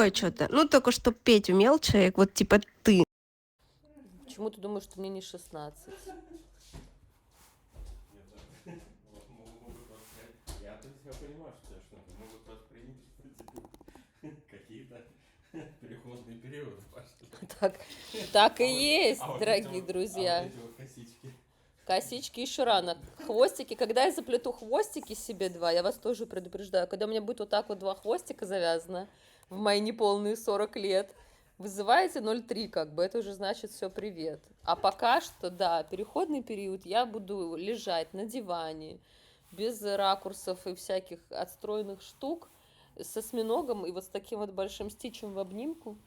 другое что-то. Ну, только что петь умел человек, вот типа ты. Почему ты думаешь, что мне не 16? Я тут тебя понимаю, что могут воспринять, в принципе, какие-то переходные периоды пошли. Так и А есть, вот дорогие а друзья. вот эти вот косички. Косички еще рано. Хвостики, когда я заплету хвостики себе два, я вас тоже предупреждаю, когда у меня будет вот так вот два хвостика завязано в мои неполные 40 лет, вызываете 0,3, как бы, это уже значит все, привет. А пока что, да, переходный период, я буду лежать на диване, без ракурсов и всяких отстроенных штук, с осьминогом и вот с таким вот большим стичем в обнимку,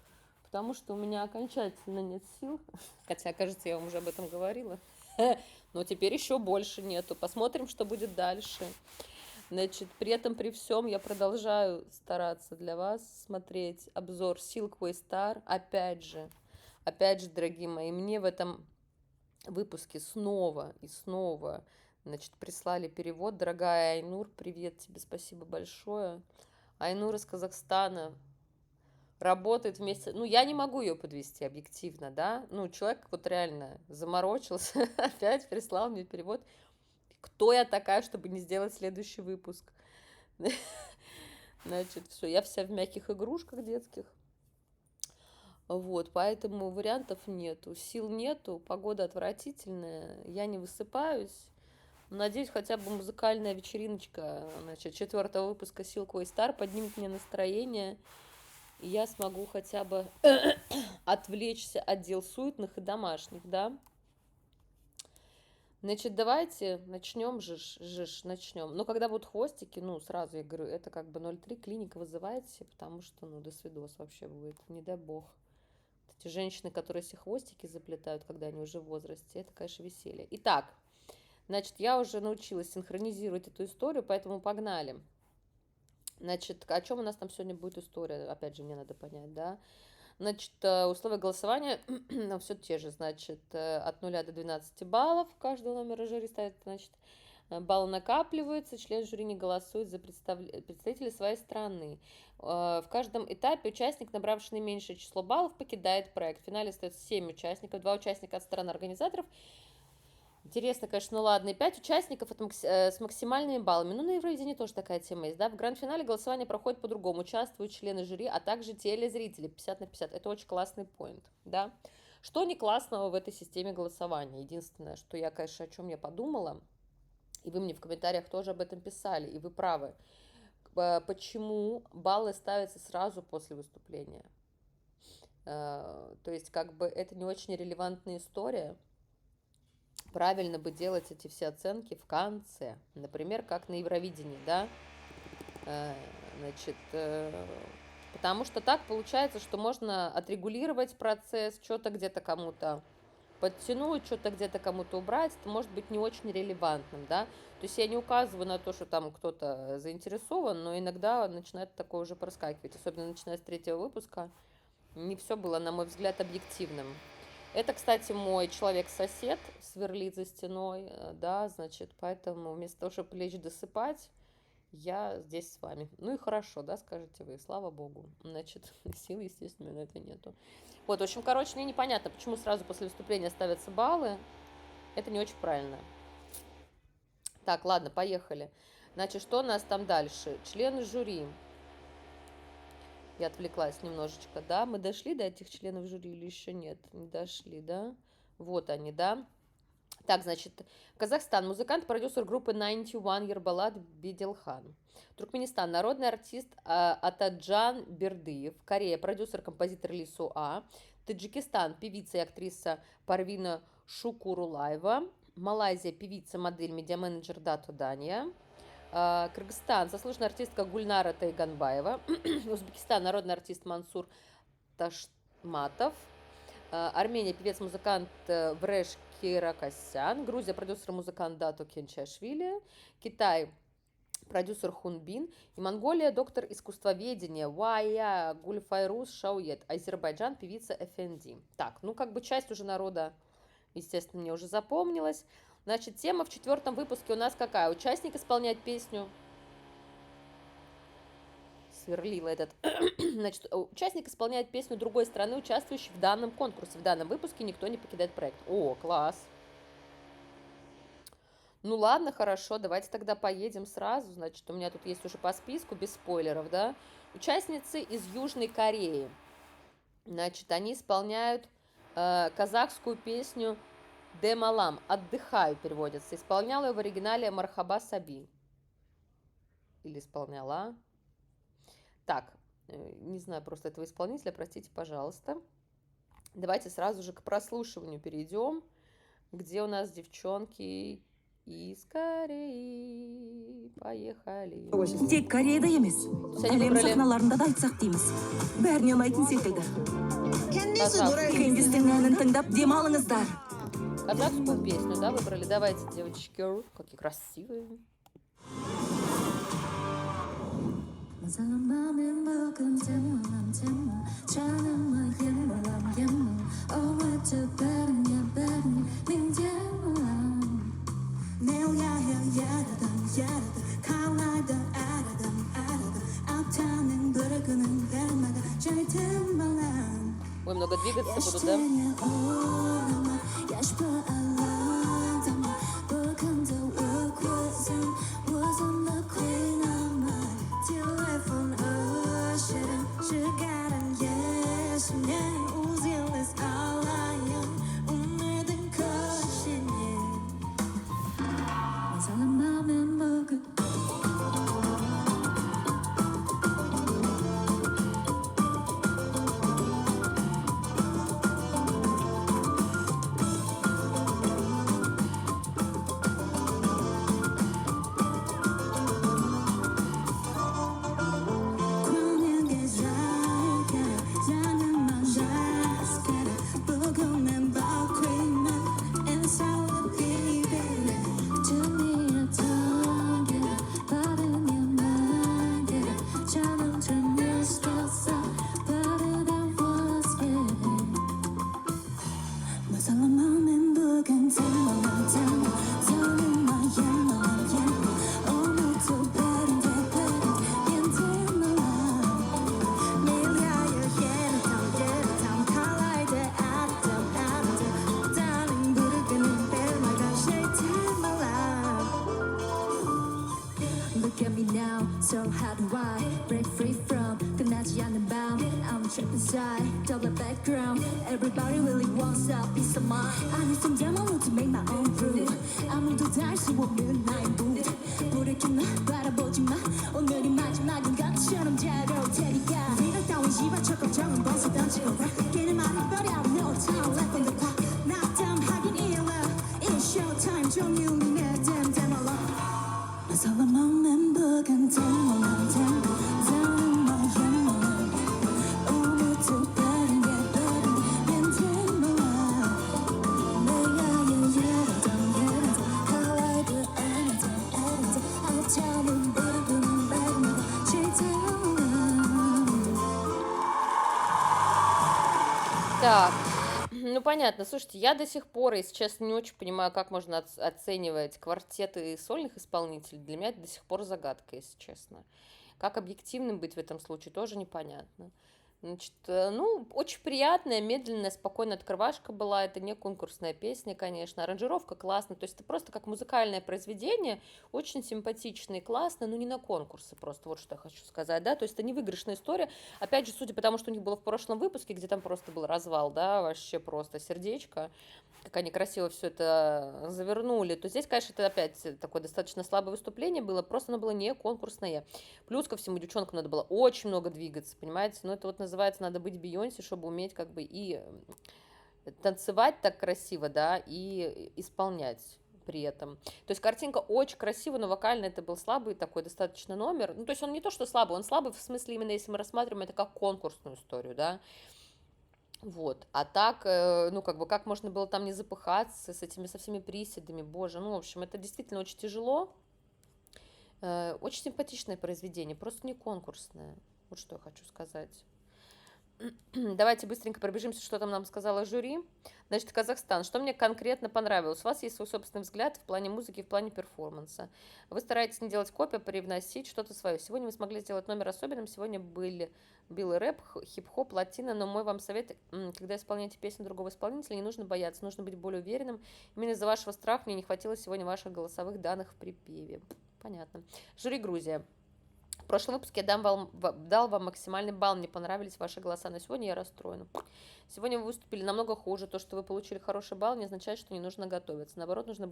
потому что у меня окончательно нет сил, хотя, кажется, я вам уже об этом говорила. Но теперь еще больше нету. Посмотрим, что будет дальше. Значит, при этом, при всем, я продолжаю стараться для вас смотреть обзор Silkway Star. Опять же, дорогие мои, мне в этом выпуске снова и снова, значит, прислали перевод. Дорогая Айнур, привет тебе, спасибо большое. Айнур из Казахстана работает вместе. Ну, я не могу ее подвести объективно, да. Ну, человек вот реально заморочился, опять прислал мне перевод. Кто я такая, чтобы не сделать следующий выпуск? Значит, все, я вся в мягких игрушках детских. Вот, поэтому вариантов нету, сил нету, погода отвратительная, я не высыпаюсь. Надеюсь, хотя бы музыкальная вечериночка, значит, 4-го выпуска Silkway Star поднимет мне настроение, и я смогу хотя бы отвлечься от дел суетных и домашних, да. Значит, давайте начнем начнем. Но когда будут хвостики, ну, сразу я говорю, это как бы 0,3, клиника вызывайте, потому что, ну, до свидос вообще будет, не дай бог. Эти женщины, которые себе хвостики заплетают, когда они уже в возрасте, это, конечно, веселье. Итак, значит, я уже научилась синхронизировать эту историю, поэтому погнали. Значит, о чем у нас там сегодня будет история, опять же, мне надо понять, да. Значит, условия голосования все те же, значит, от 0 до 12 баллов каждого номера жюри ставит, значит, баллы накапливаются, член жюри не голосует за представителей своей страны. В каждом этапе участник, набравший наименьшее число баллов, покидает проект. В финале остается 7 участников, 2 участника от стороны организаторов. Интересно, конечно, ну ладно, и 5 участников с максимальными баллами. Ну, на Евровидении тоже такая тема есть, да. В гранд-финале голосование проходит по-другому. Участвуют члены жюри, а также телезрители 50/50. Это очень классный поинт, да. Что не классного в этой системе голосования? Единственное, что я, конечно, о чем я подумала, и вы мне в комментариях тоже об этом писали, и вы правы. Почему баллы ставятся сразу после выступления? То есть, как бы, это не очень релевантная история. Правильно бы делать эти все оценки в конце. Например, как на Евровидении, да? Значит, потому что так получается, что можно отрегулировать процесс, что-то где-то кому-то подтянуть, что-то где-то кому-то убрать, это может быть не очень релевантным, да. То есть я не указываю на то, что там кто-то заинтересован, но иногда начинает такое уже проскакивать, особенно начиная с 3-го выпуска. Не все было, на мой взгляд, объективным. Это, кстати, мой человек-сосед сверлит за стеной, да, значит, поэтому вместо того, чтобы лечь досыпать, я здесь с вами. Ну и хорошо, да, скажете вы, слава богу. Значит, сил, естественно, на это нету. Вот, в общем, короче, мне непонятно, почему сразу после выступления ставятся баллы. Это не очень правильно. Так, ладно, поехали. Значит, что у нас там дальше? Члены жюри. Я отвлеклась немножечко, да? Мы дошли до этих членов жюри или еще нет? Не дошли, да? Вот они, да? Так, значит, Казахстан. Музыкант, продюсер группы 91 Ербалат Беделхан. Туркменистан. Народный артист Атаджан Бердыев. Корея. Продюсер, композитор Ли Суа. Таджикистан. Певица и актриса Парвина Шукурулаева. Малайзия. Певица, модель, медиаменеджер Дату Дания. Кыргызстан. Заслуженная артистка Гульнара Тайганбаева. Узбекистан. Народный артист Мансур Ташматов. Армения, певец-музыкант Вреш Киракосян. Грузия, продюсер-музыкант Дату Кенчашвили. Китай, продюсер Хунбин. И Монголия, доктор искусствоведения Вая Гульфайрус Шаует. Азербайджан, певица Эфенди. Так, ну как бы часть уже народа, естественно, мне уже запомнилась. Значит, тема в 4-м выпуске у нас какая? Участник исполняет песню сверлила этот. Значит, участник исполняет песню другой страны, участвующей в данном конкурсе. В данном выпуске никто не покидает проект. О, класс. Ну ладно, хорошо, давайте тогда поедем сразу. Значит, у меня тут есть уже по списку, без спойлеров, да. Участницы из Южной Кореи. Значит, они исполняют казахскую песню «Демалам», «Отдыхаю» переводится. Исполняла ее в оригинале Мархаба Саби. Или исполняла. Так, не знаю просто этого исполнителя, простите, пожалуйста. Давайте сразу же к прослушиванию перейдем, где у нас девчонки из Кореи. Поехали. Тек Кореяда емес, әлем сахналарында да айтсақ дейміз. Бәріне ұнайтын секілді. Кэндистің әнін тыңдап демалыңыздар. Казахскую песню, да, выбрали? Давайте, девочки. Какие красивые. Ой, много двигаться буду, да? Look at me now, so how do I break free from 끝나지 않는 밤? I'm trapped inside, double background. Everybody really wants a piece of mind. I need some demo to make my own groove. 아무도 다 알 수 없는 나의 mood. 불을 켜나 바라보지 마. 오늘이 마지막인 것처럼 자유로울 테니까. 생각 따윈 집어쳐 걱정은 벌써 던지고 봐. 걔는 말이 버려. No time left on the clock. 낙담하긴 일러. It's showtime. 종류는 내 damn damn alone. 서로 먹는 부근 temmo 템모 너의 오늘도 다른 게 다른 난 템모 내가 예라던 하와이도 아니던 아차는 부르는 바람마다 질투나. Так, ну понятно. Слушайте, я до сих пор, если честно, не очень понимаю, как можно оценивать квартеты сольных исполнителей. Для меня это до сих пор загадка, если честно. Как объективным быть в этом случае, тоже непонятно. Значит, ну, очень приятная, медленная, спокойная открывашка была. Это не конкурсная песня, конечно. Аранжировка классная. То есть это просто как музыкальное произведение. Очень симпатично и классно, но не на конкурсы просто. Вот что я хочу сказать, да. То есть это не выигрышная история. Опять же, судя по тому, что у них было в прошлом выпуске, где там просто был развал, да, вообще просто сердечко. Как они красиво все это завернули, то здесь, конечно, это опять такое достаточно слабое выступление было, просто оно было не конкурсное. Плюс ко всему девчонкам надо было очень много двигаться, понимаете? Ну, это вот называется, надо быть Бейонсе, чтобы уметь как бы и танцевать так красиво, да, и исполнять при этом. То есть картинка очень красивая, но вокально это был слабый такой достаточно номер. Ну, то есть он не то, что слабый, он слабый в смысле именно, если мы рассматриваем это как конкурсную историю, да. Вот, а так, ну, как бы, как можно было там не запыхаться с этими, со всеми приседами, боже, ну, в общем, это действительно очень тяжело, очень симпатичное произведение, просто не конкурсное, вот что я хочу сказать. Давайте быстренько пробежимся, что там нам сказала жюри. Значит, Казахстан. Что мне конкретно понравилось? У вас есть свой собственный взгляд в плане музыки, в плане перформанса. Вы стараетесь не делать копию, привносить что-то свое. Сегодня вы смогли сделать номер особенным. Сегодня был и рэп, хип-хоп, латино. Но мой вам совет, когда исполняете песню другого исполнителя, не нужно бояться, нужно быть более уверенным. Именно из-за вашего страха мне не хватило сегодня ваших голосовых данных в припеве. Понятно. Жюри Грузия. В прошлом выпуске я дал вам максимальный балл, мне понравились ваши голоса, но сегодня я расстроена. Сегодня вы выступили намного хуже, то, что вы получили хороший балл, не означает, что не нужно готовиться. Наоборот, нужно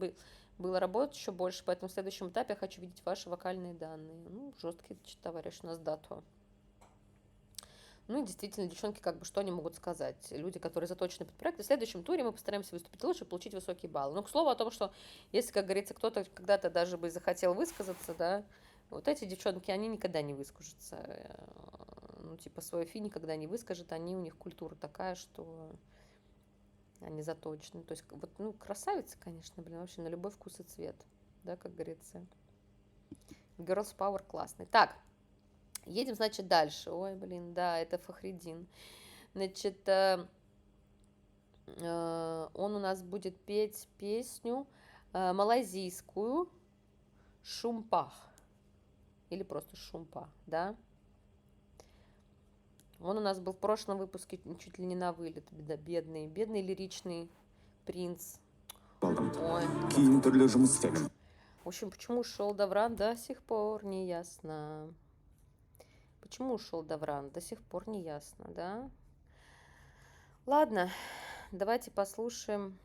было работать еще больше, поэтому в следующем этапе я хочу видеть ваши вокальные данные. Ну, жесткий товарищ у нас дату. Ну и действительно, девчонки, как бы, что они могут сказать? Люди, которые заточены под проект. В следующем туре мы постараемся выступить лучше, получить высокие баллы. Но к слову о том, что если, как говорится, кто-то когда-то даже бы захотел высказаться, да, вот эти девчонки, они никогда не выскажутся. Ну, типа, свое фи никогда не выскажут. Они, у них культура такая, что они заточены. То есть, вот, ну, красавицы, конечно, блин, вообще на любой вкус и цвет. Да, как говорится. Girls Power классный. Так, едем, значит, дальше. Ой, блин, да, это Фахриддин. Значит, он у нас будет петь песню малайзийскую «Шумпах». Или просто Шумпа, да? Он у нас был в прошлом выпуске чуть ли не на вылет. Бедный лиричный принц. Ой. В общем, почему ушел Давран, до сих пор не ясно. Почему ушел Давран, до сих пор не ясно, да? Ладно, давайте послушаем,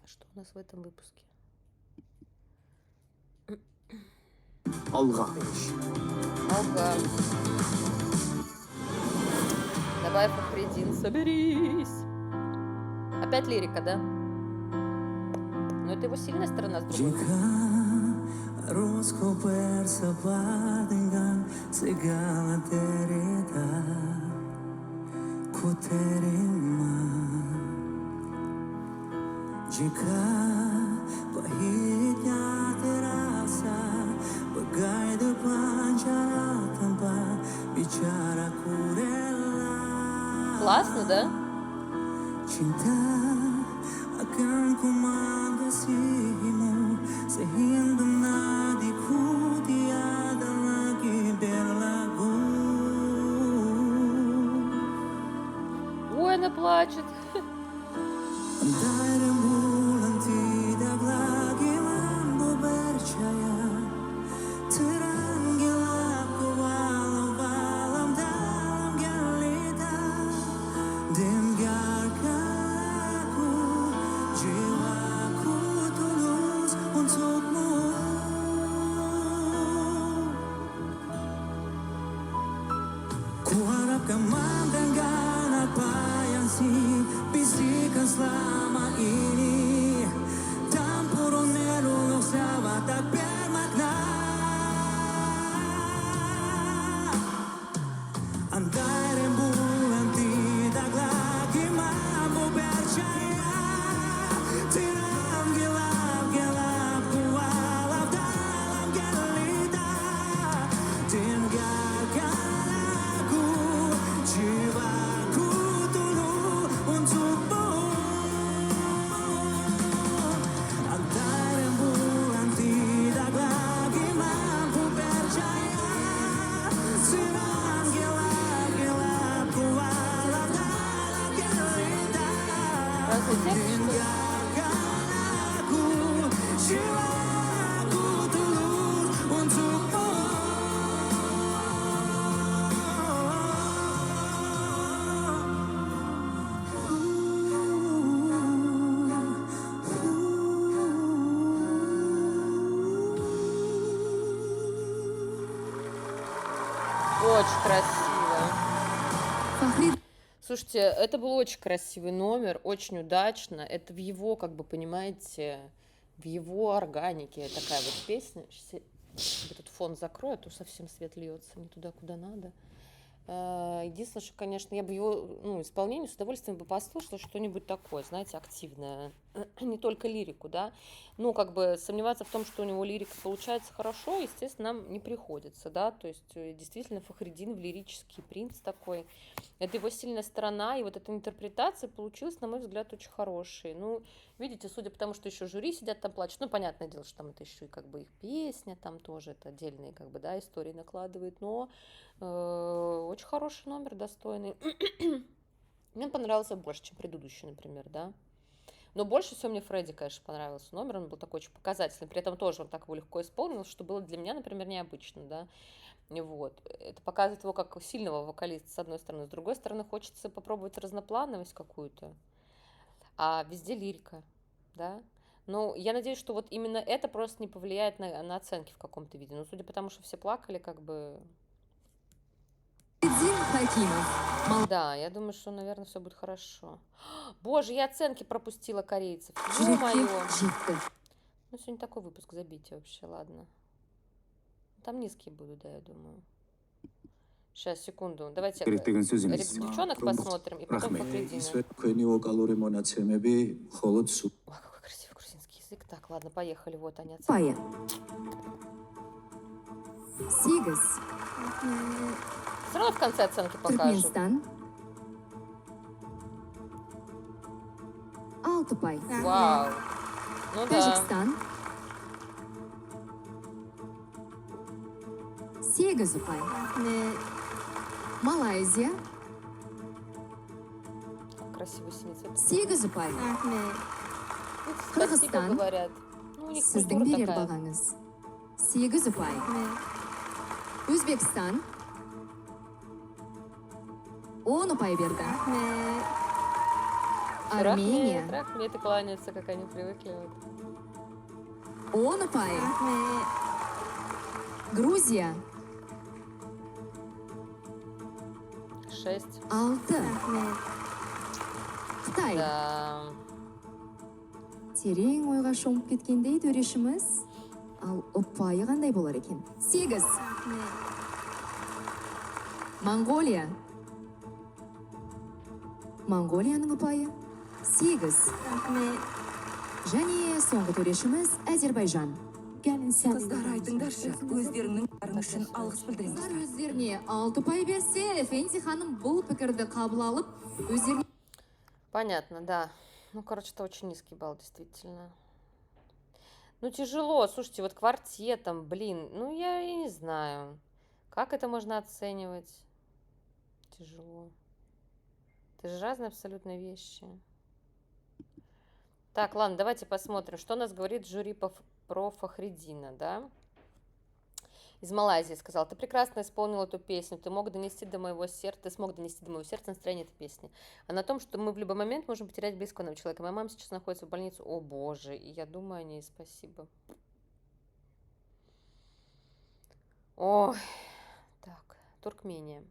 что у нас в этом выпуске. Алга. Давай, Фахриддин, соберись. Опять лирика, да? Но это его сильная сторона, с другой. Классно, да? Ой, она плачет. Очень красиво. Слушайте, это был очень красивый номер, очень удачно. Это в его, как бы, понимаете, в его органике такая вот песня. Сейчас я этот фон закрою, а то совсем свет льется не туда, куда надо. Единственное, что, конечно, я бы его исполнение с удовольствием бы послушала, что-нибудь такое, знаете, активное. Не только лирику, да. Ну, как бы сомневаться в том, что у него лирика получается хорошо, естественно, нам не приходится, да. То есть, действительно, Фахриддин в лирический принц такой. Это его сильная сторона, и вот эта интерпретация получилась, на мой взгляд, очень хорошей. Ну, видите, судя по тому, что еще жюри сидят там плачут, ну, понятное дело, что там это еще и как бы их песня, там тоже это отдельные, как бы, да, истории накладывает, но очень хороший номер, достойный. Мне понравился больше, чем предыдущий, например, да. Но больше всего мне Фредди, конечно, понравился номер, он был такой очень показательный, при этом тоже он так его легко исполнил, что было для меня, например, необычно, да. Вот. Это показывает его как сильного вокалиста, с одной стороны. С другой стороны, хочется попробовать разноплановость какую-то, а везде лирика, да. Ну, я надеюсь, что вот именно это просто не повлияет на оценки в каком-то виде. Но судя по тому, что все плакали, как бы... Да, я думаю, что, наверное, все будет хорошо. Боже, я оценки пропустила корейцев. Ё-моё. Ну, сегодня такой выпуск, забейте вообще, ладно. Там низкие будут, да, я думаю. Сейчас, секунду. Давайте девчонок посмотрим и потом Фахриддина. Ой, какой красивый грузинский язык. Так, ладно, поехали. Вот они оценки. Пая. Сегіз. Все равно в конце оценки покажут. Түркменстан. 6 пай. Вау. Ну да. Тәжікстан. 8 пай. Малайзия. Красивый синий цвет. 8 пай. Спасибо, Кыргызстан. говорят. Ну, у них Сіздің культура берер такая. бағаңыз 8 пай. Өзбекстан 10 пай берді. Армения Рахмет и кланяются, как они привыкли. 10 пай. Грузия 6. 6. Қытай Да. терең ойға шомып кеткендей төрешіміз, ал ұпайы қандай болар екен? 8. Монголия. Монголияның ұпайы 8. Және соңғы төрешіміз Әзербайжан. Қыздар айтыңдаршы, өздеріңнің барың үшін алғыс білдіреміз. Қыздар өздеріне 6 ұпай берсе, Фензи ханым бұл пікірді қабыл алып, өздеріне... Понятно, да. Ну, короче, это очень низкий балл, действительно. Ну, тяжело. Слушайте, вот квартетом, блин, ну, я не знаю. Как это можно оценивать? Тяжело. Это же разные абсолютно вещи. Так, ладно, давайте посмотрим, что у нас говорит жюри про Фахриддина, да? Из Малайзии сказал: ты прекрасно исполнил эту песню, ты смог донести до моего сердца настроение этой песни. А на том, что мы в любой момент можем потерять близкого нам человека. Моя мама сейчас находится в больнице. О, боже, и я думаю о ней, спасибо. Ой, так, Туркмения.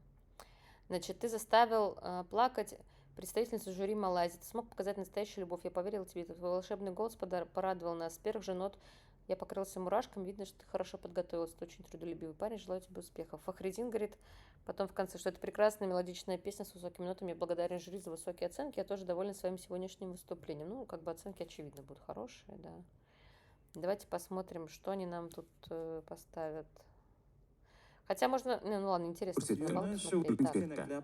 Значит, ты заставил плакать представительницу жюри Малайзии. Ты смог показать настоящую любовь. Я поверила тебе. Твой волшебный голос порадовал нас. С первых же нот я покрылся мурашками. Видно, что ты хорошо подготовился. Ты очень трудолюбивый парень. Желаю тебе успехов. Фахриддин говорит потом в конце, что это прекрасная мелодичная песня с высокими нотами. Я благодарен жюри за высокие оценки. Я тоже доволен своим сегодняшним выступлением. Ну, как бы оценки, очевидно, будут хорошие, да. Давайте посмотрим, что они нам тут поставят. Хотя можно... Ну ладно, интересно. Посмотреть. Так.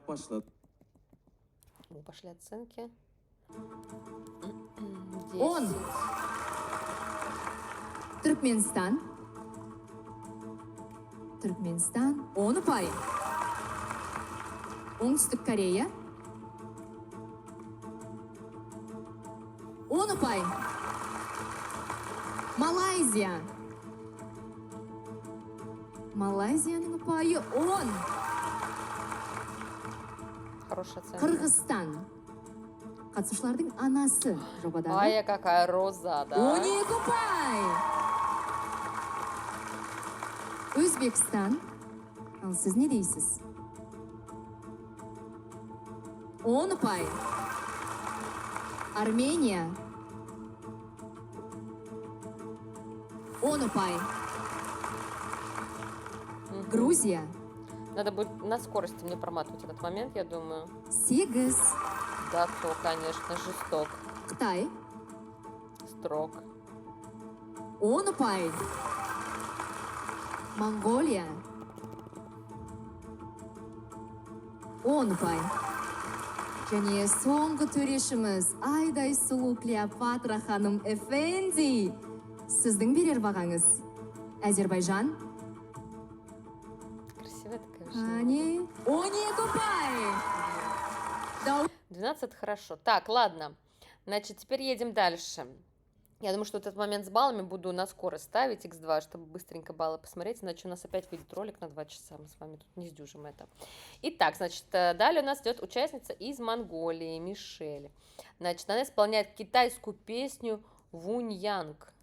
Пошли оценки. 10. Түркменстан. Түркменстан 10 ұпай. Оңтүстік Корея 10 ұпай. Малайзия. Малайзияның ұпайы 10. Хорошая оценка. Қырғызстан. Қатысушылардың анасы жобадағы. Ая, какая роза, да? 12 ұпай. Өзбекстан. Ал сіз не дейсіз? 10 ұпай. Армения. 10 ұпай. Грузия. Надо будет на скорости мне проматывать этот момент, я думаю. 8. Да, то, конечно, жесток. Қытай. Строг. 10 ұпай. Монголия. 10 ұпай. Және соңғы төрешіміз Айдай сұлу Клеопатра ханым Эфенди. Сіздің берер бағаңыз. Әзербайжан. Красивая такая женщина. Қане 12 ұпай. Дау- 12 это хорошо. Так, ладно. Значит, теперь едем дальше. Я думаю, что вот этот момент с баллами буду на скорость ставить, x2, чтобы быстренько баллы посмотреть, иначе у нас опять выйдет ролик на 2 часа, мы с вами тут не сдюжим это. Итак, значит, далее у нас идет участница из Монголии, Мишель. Значит, она исполняет китайскую песню Вуньянг.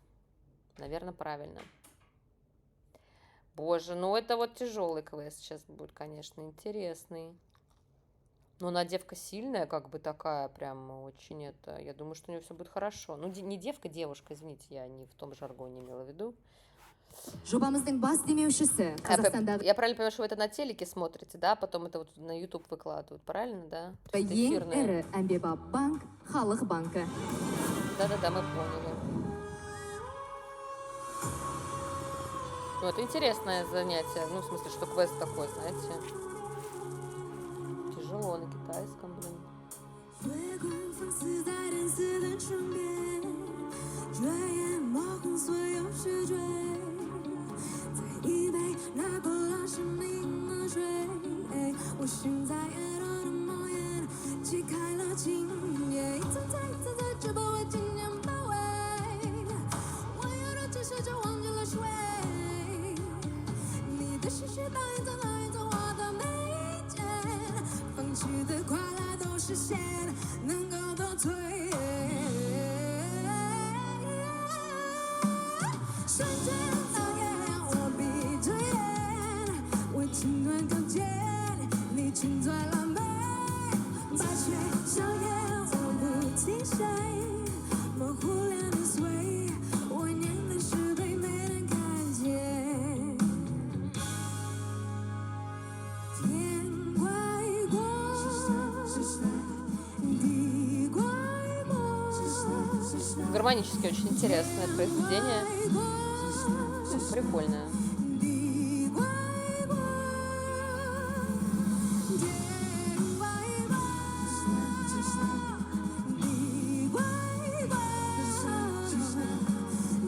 Наверное, правильно. Боже, ну это вот тяжелый квест сейчас будет, конечно, интересный. Но она девка сильная, как бы такая, прям очень это. Я думаю, что у нее все будет хорошо. Ну, не девка, девушка, извините, я не в том жаргоне имела в виду. Жобамыздың бас демеушісі Қазақстандағы Я правильно понимаю, что вы это на телеке смотрите, да? Потом это вот на YouTube выкладывают, правильно, да? То есть это ең эфирное. ірі әмбебап банк Халық банкі. Да-да-да, мы поняли. Ну, это интересное занятие. Ну, в смысле, что квест такой, знаете. Тяжело на китайском, блин. 月光放肆在电视的窗边，转眼抹红所有试追，在一杯拿破仑生命的水，我寻在夜多的梦魇，揭开了今夜，一层再一层在直播会渐渐包围，我有的只是就忘记了睡，你的世界倒映在哪一种我的眉间，放弃的快乐都实现，能够倒退。瞬间导演，我闭着眼，为情暖勾结，你青翠蓝莓，白雪硝烟，我不停歇，模糊两年岁，我念的是被没人看见。天怪过，地怪过， Гармонически очень интересное произведение. Прикольное. 地怪过，天怪过，地怪过，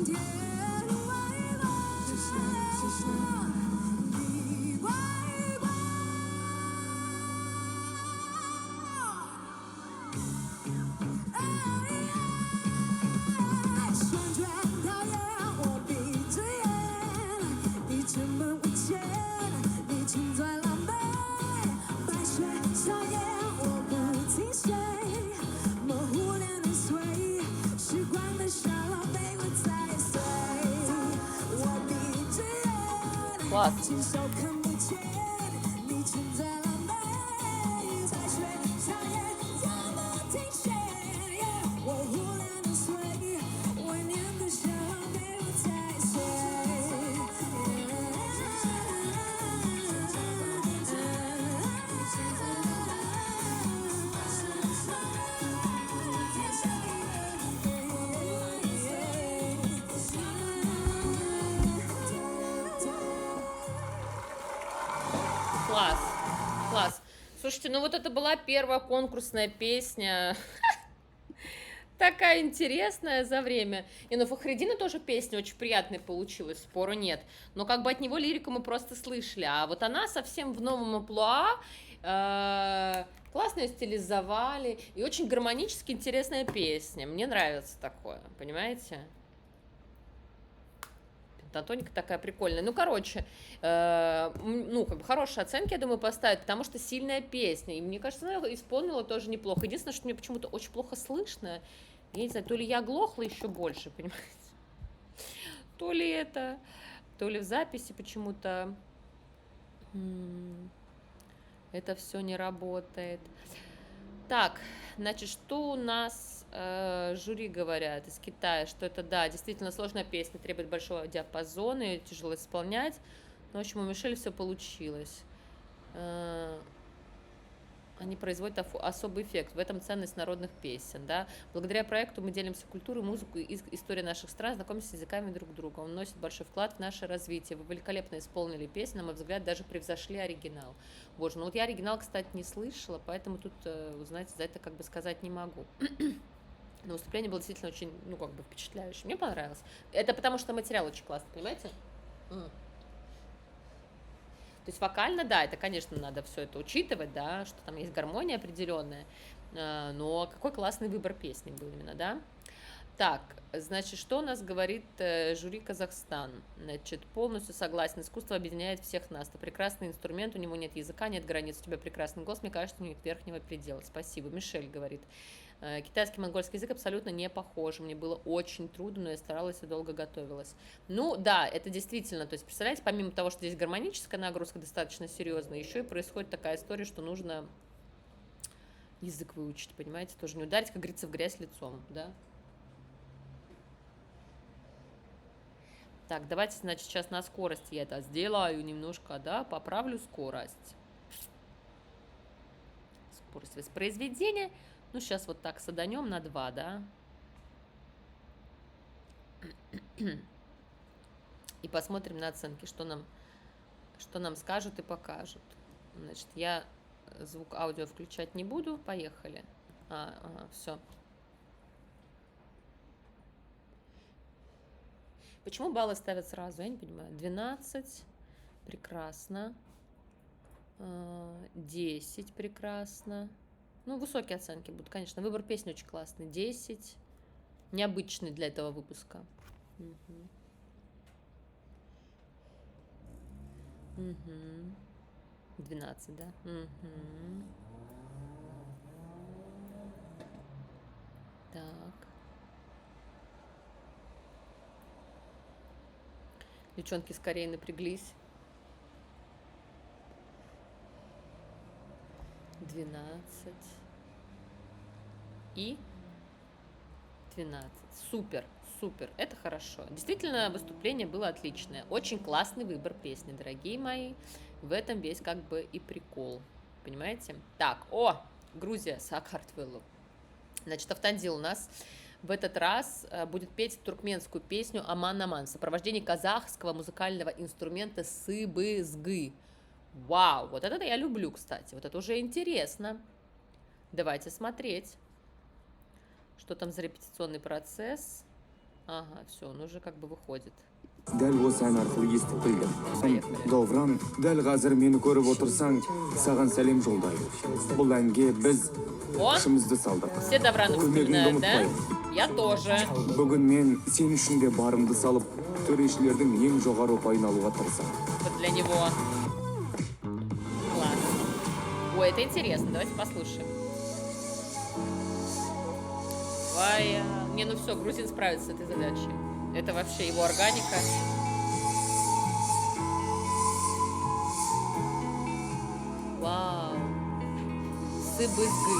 天怪过，地怪过。旋转跳跃，我闭着眼，你沉闷无牵，你青翠狼狈，白雪硝烟，我不停歇，模糊两年岁，时光的沙漏被我踩碎，我闭着眼， Класс. 伸手看不见，你青翠狼狈，白雪硝烟，永不停歇，我糊两年岁，为年的沙漏被我踩碎。Класс. Класс. Слушайте, ну вот это была первая конкурсная песня. Такая интересная за время. И ну Фахриддина тоже песня очень приятная получилась, спору нет. Но как бы от него лирику мы просто слышали. А вот она совсем в новом амплуа. Классно ее стилизовали. И очень гармонически интересная песня. Мне нравится такое, понимаете? Пентатоника такая прикольная. Ну, короче, ну, как бы хорошие оценки, я думаю, поставить, потому что сильная песня. И мне кажется, она исполнила тоже неплохо. Единственное, что мне почему-то очень плохо слышно. Я не знаю, то ли я глохла еще больше, понимаете? То ли это, то ли в записи почему-то это все не работает. Так, значит, что у нас жюри говорят из Китая, что это, да, действительно сложная песня, требует большого диапазона, ее тяжело исполнять. Но, в общем, у Мишель все получилось. Они производят особый эффект. В этом ценность народных песен, да. Благодаря проекту мы делимся культурой, музыкой и историей наших стран, знакомимся с языками друг друга. Он вносит большой вклад в наше развитие. Вы великолепно исполнили песни, на мой взгляд, даже превзошли оригинал. Боже, ну вот я оригинал, кстати, не слышала, поэтому тут, знаете, за это как бы сказать не могу. Но выступление было действительно очень, ну, как бы впечатляющее. Мне понравилось. Это потому что материал очень классный, понимаете? То есть вокально, да, это, конечно, надо все это учитывать, да, что там есть гармония определенная, но какой классный выбор песни был именно, да. Так, значит, что у нас говорит жюри Казахстан? Значит, полностью согласен, искусство объединяет всех нас. Это прекрасный инструмент, у него нет языка, нет границ, у тебя прекрасный голос, мне кажется, у него нет верхнего предела. Спасибо. Мишель говорит. Китайский, монгольский язык абсолютно не похожи. Мне было очень трудно, но я старалась и долго готовилась. Ну, да, это действительно, то есть, представляете, помимо того, что здесь гармоническая нагрузка достаточно серьезная, еще и происходит такая история, что нужно язык выучить, понимаете, тоже не ударить, как говорится, в грязь лицом, да. Так, давайте, значит, сейчас на скорости я это сделаю немножко, да, поправлю скорость. Скорость воспроизведения. Ну, сейчас вот так саданем на 2, да. И посмотрим на оценки, что нам скажут и покажут. Значит, я звук аудио включать не буду. Поехали. Ага, все. Почему баллы ставят сразу? Я не понимаю. 12. Прекрасно. 10. Прекрасно. Ну, высокие оценки будут, конечно. Выбор песни очень классный. 10. Необычный для этого выпуска. 12, да? Так. Девчонки скорее напряглись. 12 и 12. Супер, супер, это хорошо. Действительно, выступление было отличное. Очень классный выбор песни, дорогие мои. В этом весь как бы и прикол. Понимаете? Так, Грузия, Саакартвелу. Значит, Автандил у нас в этот раз будет петь туркменскую песню «Аман-Аман» в сопровождении казахского музыкального инструмента сыбызгы. Вау, вот это я люблю, кстати. Вот это уже интересно. Давайте смотреть. Что там за репетиционный процесс? Ага, все, он уже как бы выходит. Дәл осы ән арқылы естіп білдім. Довран, дәл қазір мені көріп отырсаң, саған сәлем жолдаймын. Бұл әнге біз күшімізді салдық. Все Довраны вспоминают, да? Я тоже. Бүгін мен сен үшін де барымды салып, төрешілердің ең жоғары ұпайын алуға тырысамын. Вот для него. Класс. Ой, это интересно, давайте послушаем. Не, ну все, грузин справится с этой задачей. Это вообще его органика. Вау. Сыбызгы.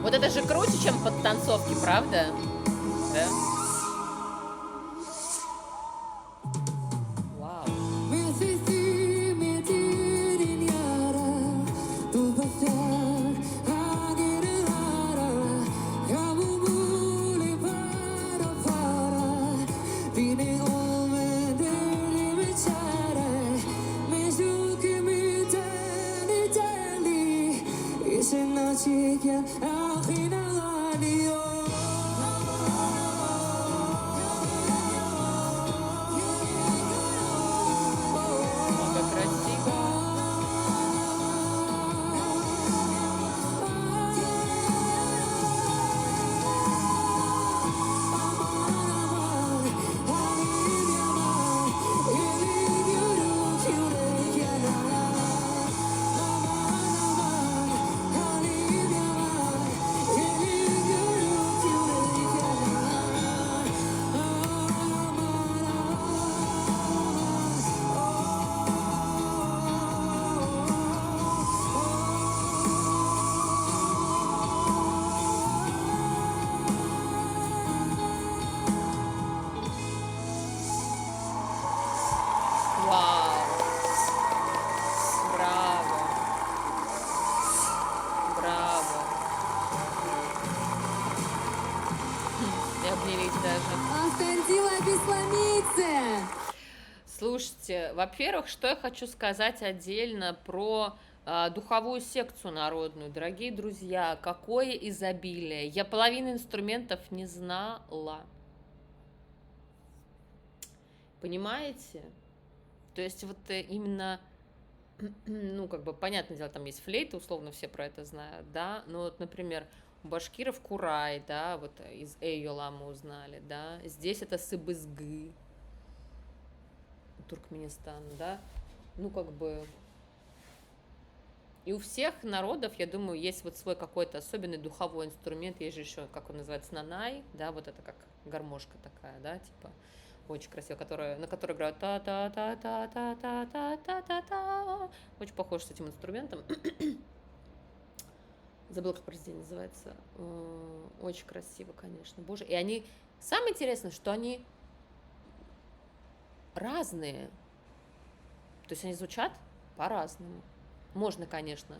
Вот это же круче, чем подтанцовки, правда? Да? Вау. обнялись даже. Автандила Бесломийце! Слушайте, во-первых, что я хочу сказать отдельно про духовую секцию народную. Дорогие друзья, какое изобилие. Я половину инструментов не знала. Понимаете? То есть вот именно, ну, как бы, понятное дело, там есть флейта, условно все про это знают, да, но вот, например, у башкиров курай, да, вот из Эйола мы узнали, да, здесь это сыбызгы, Туркменистан, да, ну, как бы, и у всех народов, я думаю, есть вот свой какой-то особенный духовой инструмент, есть же еще, как он называется, нанай, да, вот это как гармошка такая, да, типа, очень красиво, на которой играют та-та-та-та-та-та-та-та-та. Очень похож с этим инструментом. Забыла, как произведение называется. Очень красиво, конечно. Боже. И они... Самое интересное, что они разные. То есть они звучат по-разному. Можно, конечно,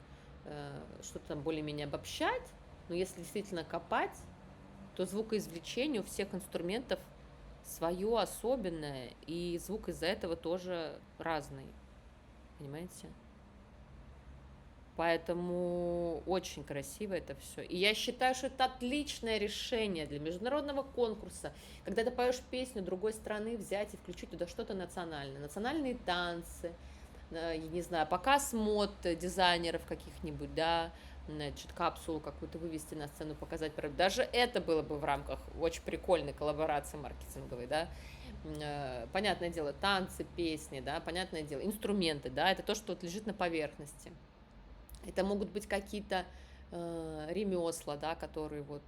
что-то там более-менее обобщать, но если действительно копать, то звукоизвлечение у всех инструментов свое особенное, и звук из-за этого тоже разный. Понимаете? Поэтому очень красиво это все. И я считаю, что это отличное решение для международного конкурса, когда ты поешь песню другой страны, взять и включить туда что-то национальное. Национальные танцы, я не знаю, показ мод дизайнеров каких-нибудь, да, значит, капсулу какую-то вывести на сцену, показать. Даже это было бы в рамках очень прикольной коллаборации маркетинговой, да. Понятное дело, танцы, песни, да, понятное дело, инструменты, да, это то, что вот лежит на поверхности. Это могут быть какие-то ремесла, да, которые вот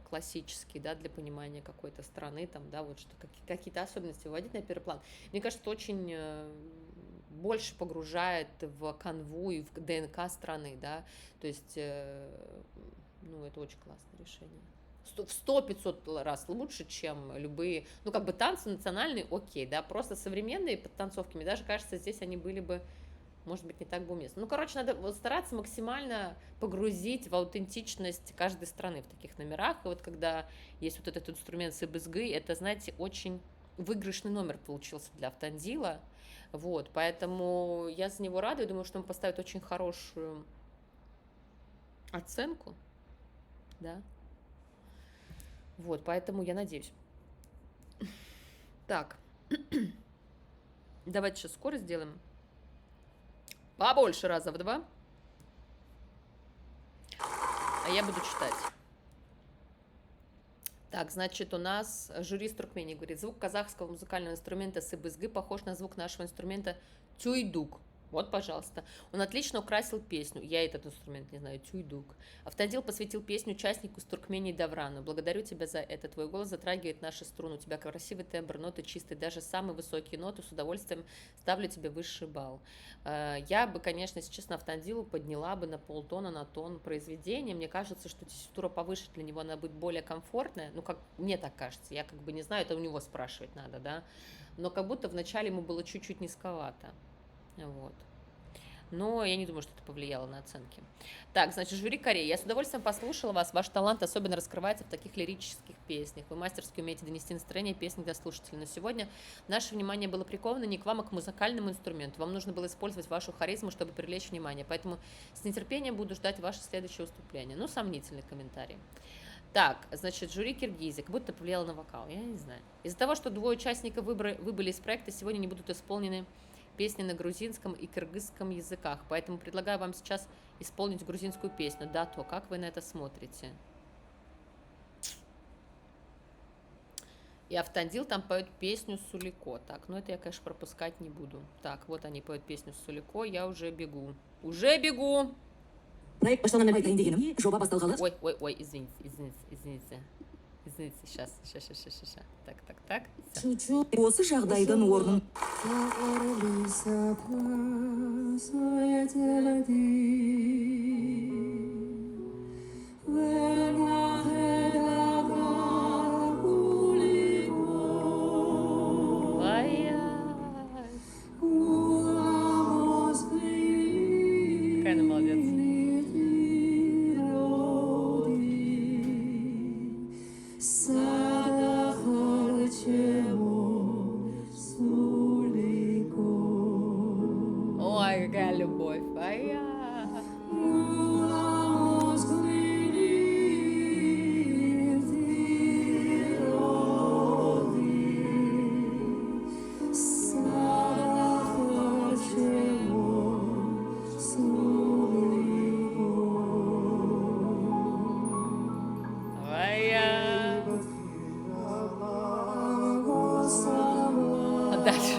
классические, да, для понимания какой-то страны, там, да, вот что какие-то особенности выводить на первый план. Мне кажется, это очень больше погружает в канву и в ДНК страны, да, то есть, ну, это очень классное решение. В 100-500 раз лучше, чем любые, ну, как бы танцы национальные, окей, да, просто современные подтанцовки, мне даже кажется, здесь они были бы, может быть, не так бы уместно. Ну, короче, надо вот стараться максимально погрузить в аутентичность каждой страны в таких номерах, и вот когда есть вот этот инструмент сыбызгы, это, знаете, очень выигрышный номер получился для Автандила. Вот, поэтому я за него рада, и думаю, что он поставит очень хорошую оценку, да, вот, поэтому я надеюсь. Так, давайте сейчас скорость сделаем побольше, раза в 2, а я буду читать. Так, значит, у нас жюри из Туркмении говорит, звук казахского музыкального инструмента сыбызгы похож на звук нашего инструмента тюйдук. Вот, пожалуйста. Он отлично украсил песню. Я этот инструмент не знаю, тюйдук. Автандил посвятил песню участнику из Туркмении Даврану. Благодарю тебя за это. Твой голос затрагивает наши струны. У тебя красивый тембр, ноты чистые, даже самые высокие ноты. С удовольствием ставлю тебе высший балл. Я бы, конечно, если честно, Автандилу подняла бы на полтона, на тон произведения. Мне кажется, что тесситура повыше для него, она будет более комфортная. Ну, как мне так кажется. Я как бы не знаю, это у него спрашивать надо, да. Но как будто вначале ему было чуть-чуть низковато. Вот. Но я не думаю, что это повлияло на оценки. Так, значит, жюри Кореи. Я с удовольствием послушала вас. Ваш талант особенно раскрывается в таких лирических песнях. Вы мастерски умеете донести настроение песни для слушателей. Но сегодня наше внимание было приковано не к вам, а к музыкальному инструменту. Вам нужно было использовать вашу харизму, чтобы привлечь внимание. Поэтому с нетерпением буду ждать ваше следующее выступление. Ну, сомнительный комментарий. Так, значит, жюри Киргизии, как будто повлияло на вокал, я не знаю. Из-за того, что двое участников выбыли из проекта, сегодня не будут исполнены песни на грузинском и кыргызском языках, поэтому предлагаю вам сейчас исполнить грузинскую песню. Да, то, как вы на это смотрите? И Автандил там поет песню «Сулико». Так, ну это я, конечно, пропускать не буду. Так, вот они поют песню «Сулико», я уже бегу. Уже бегу! Проект башталгандан айтайын дегенім, жоба басталғалы. Ой, извините. Извините, сейчас. Так. Всё. Осы жағдайдың орнын. Какая она молодец. Sada Дальше.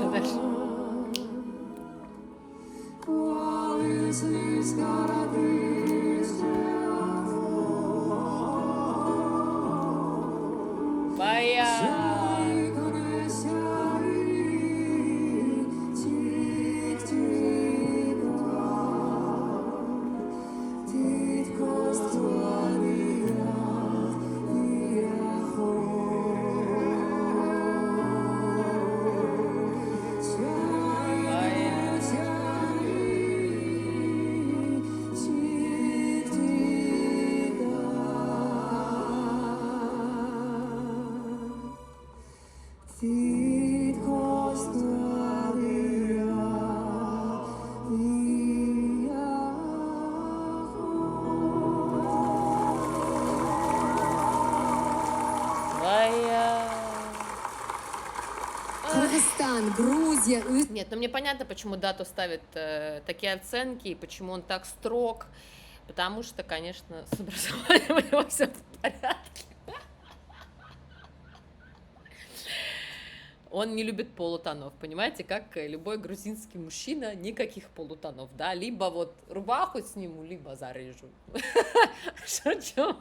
Кыргызстан, Грузия, Нет, ну мне понятно, почему Дату ставит такие оценки и почему он так строг. Потому что, конечно, с образованием у него все в порядке. Он не любит полутонов, понимаете, как любой грузинский мужчина, никаких полутонов, да, либо вот рубаху сниму, либо зарежу. Шучу.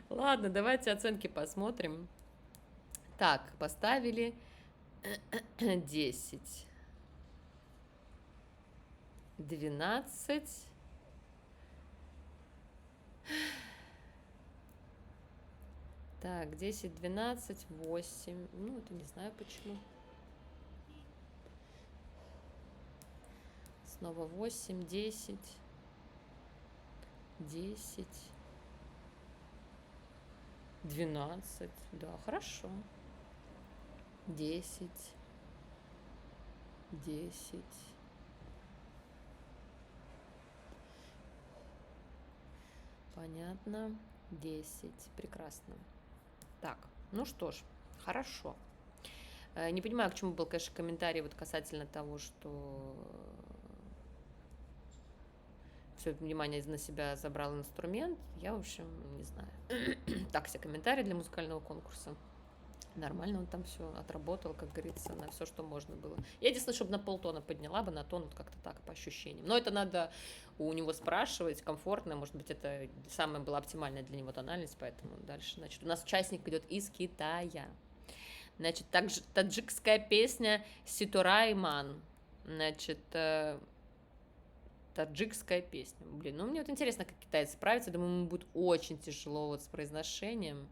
Ладно, давайте оценки посмотрим. Так, поставили 10, 12, так, 10, 12, 8, ну, это не знаю почему. Снова 8, 10, 10, 12, да, хорошо. 10, 10. Понятно. 10. Прекрасно. Так, ну что ж, хорошо. Не понимаю, к чему был, конечно, комментарий вот касательно того, что все внимание на себя забрал инструмент. Я, в общем, не знаю. Так, все комментарии для музыкального конкурса. Нормально он там все отработал, как говорится, на все, что можно было. Я единственное, чтобы на полтона подняла бы, на тон вот как-то так, по ощущениям. Но это надо у него спрашивать, комфортно, может быть, это самая была оптимальная для него тональность, поэтому дальше. Значит, у нас участник идет из Китая. Значит, таджикская песня «Ситурайман». Значит, таджикская песня. Блин, ну мне вот интересно, как китайцы справятся. Думаю, ему будет очень тяжело вот с произношением.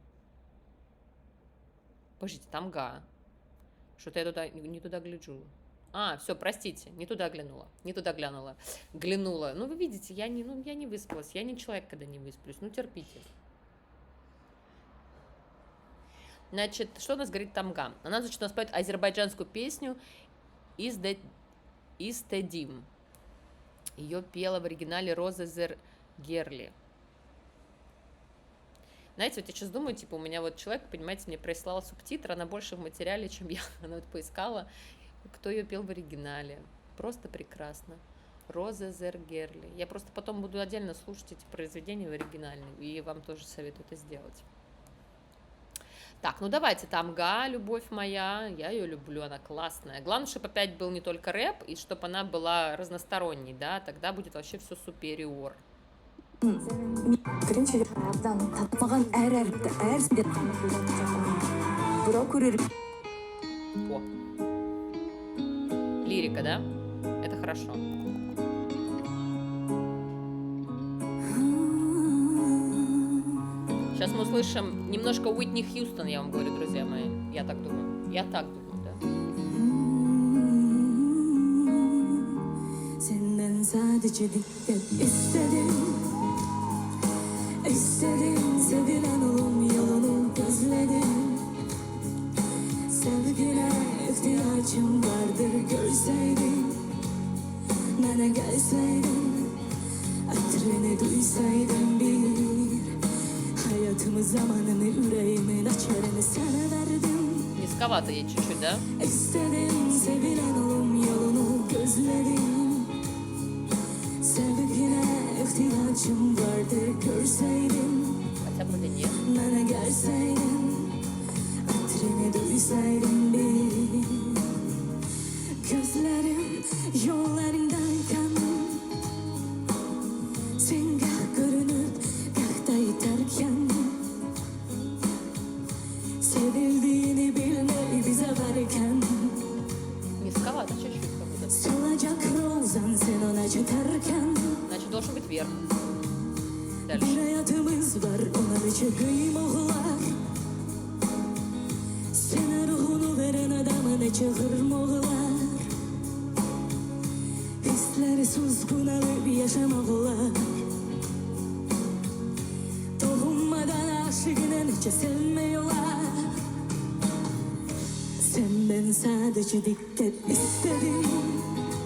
Подождите, там га. Что-то я туда, не туда гляжу. А, все, простите, не туда глянула. Не туда глянула. Глянула. Ну, вы видите, я не выспалась. Я не человек, когда не высплюсь. Ну, терпите. Значит, что у нас говорит Тамга? Она, значит, у нас поет азербайджанскую песню «Истедим». Ее пела в оригинале Роза Зергерли. Знаете, вот я сейчас думаю, типа, у меня вот человек, понимаете, мне прислал субтитры, она больше в материале, чем я. Она вот поискала, кто ее пел в оригинале. Просто прекрасно. Роза Зергерли. Я просто потом буду отдельно слушать эти произведения в оригинале, и вам тоже советую это сделать. Так, ну давайте, Тамга, любовь моя, я ее люблю, она классная. Главное, чтобы опять был не только рэп, и чтобы она была разносторонней, да, тогда будет вообще все супериор. Бірінші абдан татмаған әріпті әрсін бұрау көрер. О. Лирика, да? Это хорошо. Сейчас мы услышим немножко Уитни Хьюстон, я вам говорю, друзья мои. Я так думаю. Я так думаю, да. Senden sadece dikkat istedim. İstedim sevilen olum yolunu gözledim. Sevgine ihtiyacım vardır görseydin. Bana gelseydin. Hatırını duysaydın bir. Hayatımı zamanını yüreğimin açarını sana verdim. Низковато ей чуть-чуть, да? İstedim sevilen olum yolunu gözledim. Sevgine ihtiyacım vardır görseydin. Хотя вроде нет. Bana gelseydin. Hatırını duysaydım bir. Gözlerim yollarındayken sen gah görünüp gah da iterken sevildiğini bilmeyi bize verirken Низковато чуть-чуть как будто. solacak rozan sen ona çıkarken Значит, должен быть вверх. bir Дальше. hayatımız var ona bir çıkayım oğlar sana ruhunu veren adama ne çığırım oğlar hisleri suskun alıp yaşamalılar doğmadan aşıkına hiç sevmiyorlar senden sadece dikkat istedim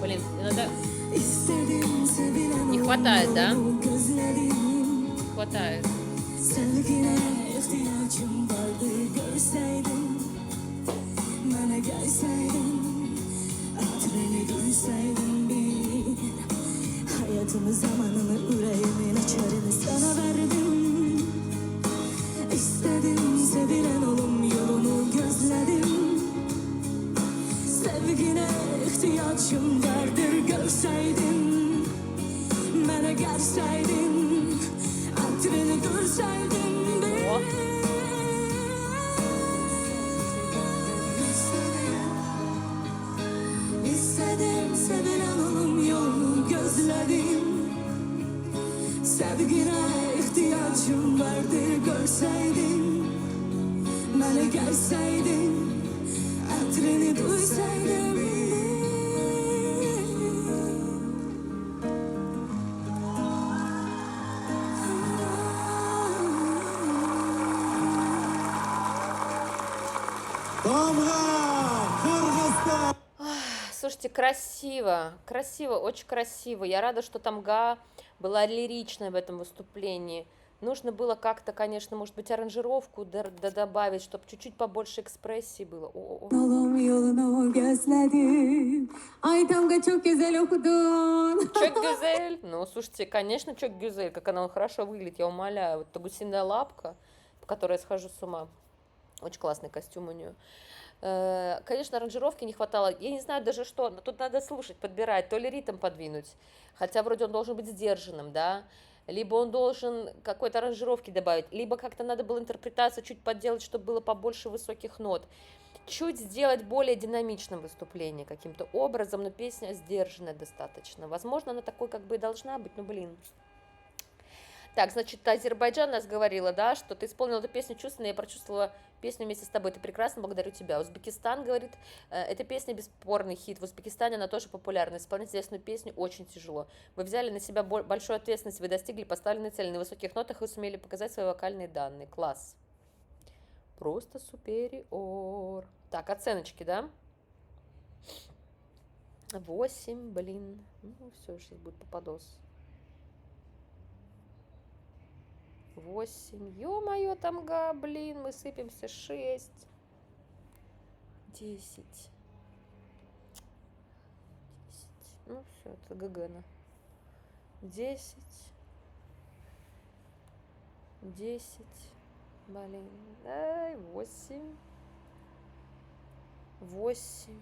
Блин, иногда istedim sevilen Не hватает, да? oğlunu gözledim хватает. sevgine ihtiyacım vardı görseydin bana gelseydin hatırını duysaydın bir hayatımı zamanımı yüreğimin açarını sana verdim istedim sevilen olum yolunu gözledim sevgine ihtiyacım vardır görseydin bana gelseydin hatırını duysaydın bir О, İstedim sevilen olum yolunu gözledim sevgine ihtiyacım vardı görseydin bana gelseydin hatırını duysaydın слушайте, красиво, красиво, очень красиво. Я рада, что Тамга была лиричной в этом выступлении. Нужно было как-то, конечно, может быть, аранжировку добавить, чтобы чуть-чуть побольше экспрессии было. О-о-о. Olum yolunu gözledim. Ay Tamga çok güzel okudun. Чок Гюзель. Ну, слушайте, конечно, Чок Гюзель, как она хорошо выглядит, я умоляю. Вот эта гусиная лапка, по которой я схожу с ума. Очень классный костюм у нее. Конечно, аранжировки не хватало. Я не знаю даже что. Но тут надо слушать, подбирать. То ли ритм подвинуть. Хотя вроде он должен быть сдержанным, да. Либо он должен какой-то аранжировки добавить. Либо как-то надо было интерпретацию чуть подделать, чтобы было побольше высоких нот. Чуть сделать более динамичным выступление каким-то образом. Но песня сдержанная достаточно. Возможно, она такой как бы и должна быть. Ну, блин. Так, значит, Азербайджан нас говорила, да, что ты исполнила эту песню чувственно, я прочувствовала песню вместе с тобой, ты прекрасно, благодарю тебя. Узбекистан говорит, эта песня бесспорный хит, в Узбекистане она тоже популярна, исполнять известную песню очень тяжело. Вы взяли на себя большую ответственность, вы достигли поставленной цели на высоких нотах, вы сумели показать свои вокальные данные, класс. Просто супериор. Так, оценочки, да? 8, блин, ну все, сейчас будет попадос. 8. Ё-моё, Тамга, блин, мы сыпемся. 6. 10. 10. Ну, все, это ГГ. 10. 10. Блин. Ай, 8. 8.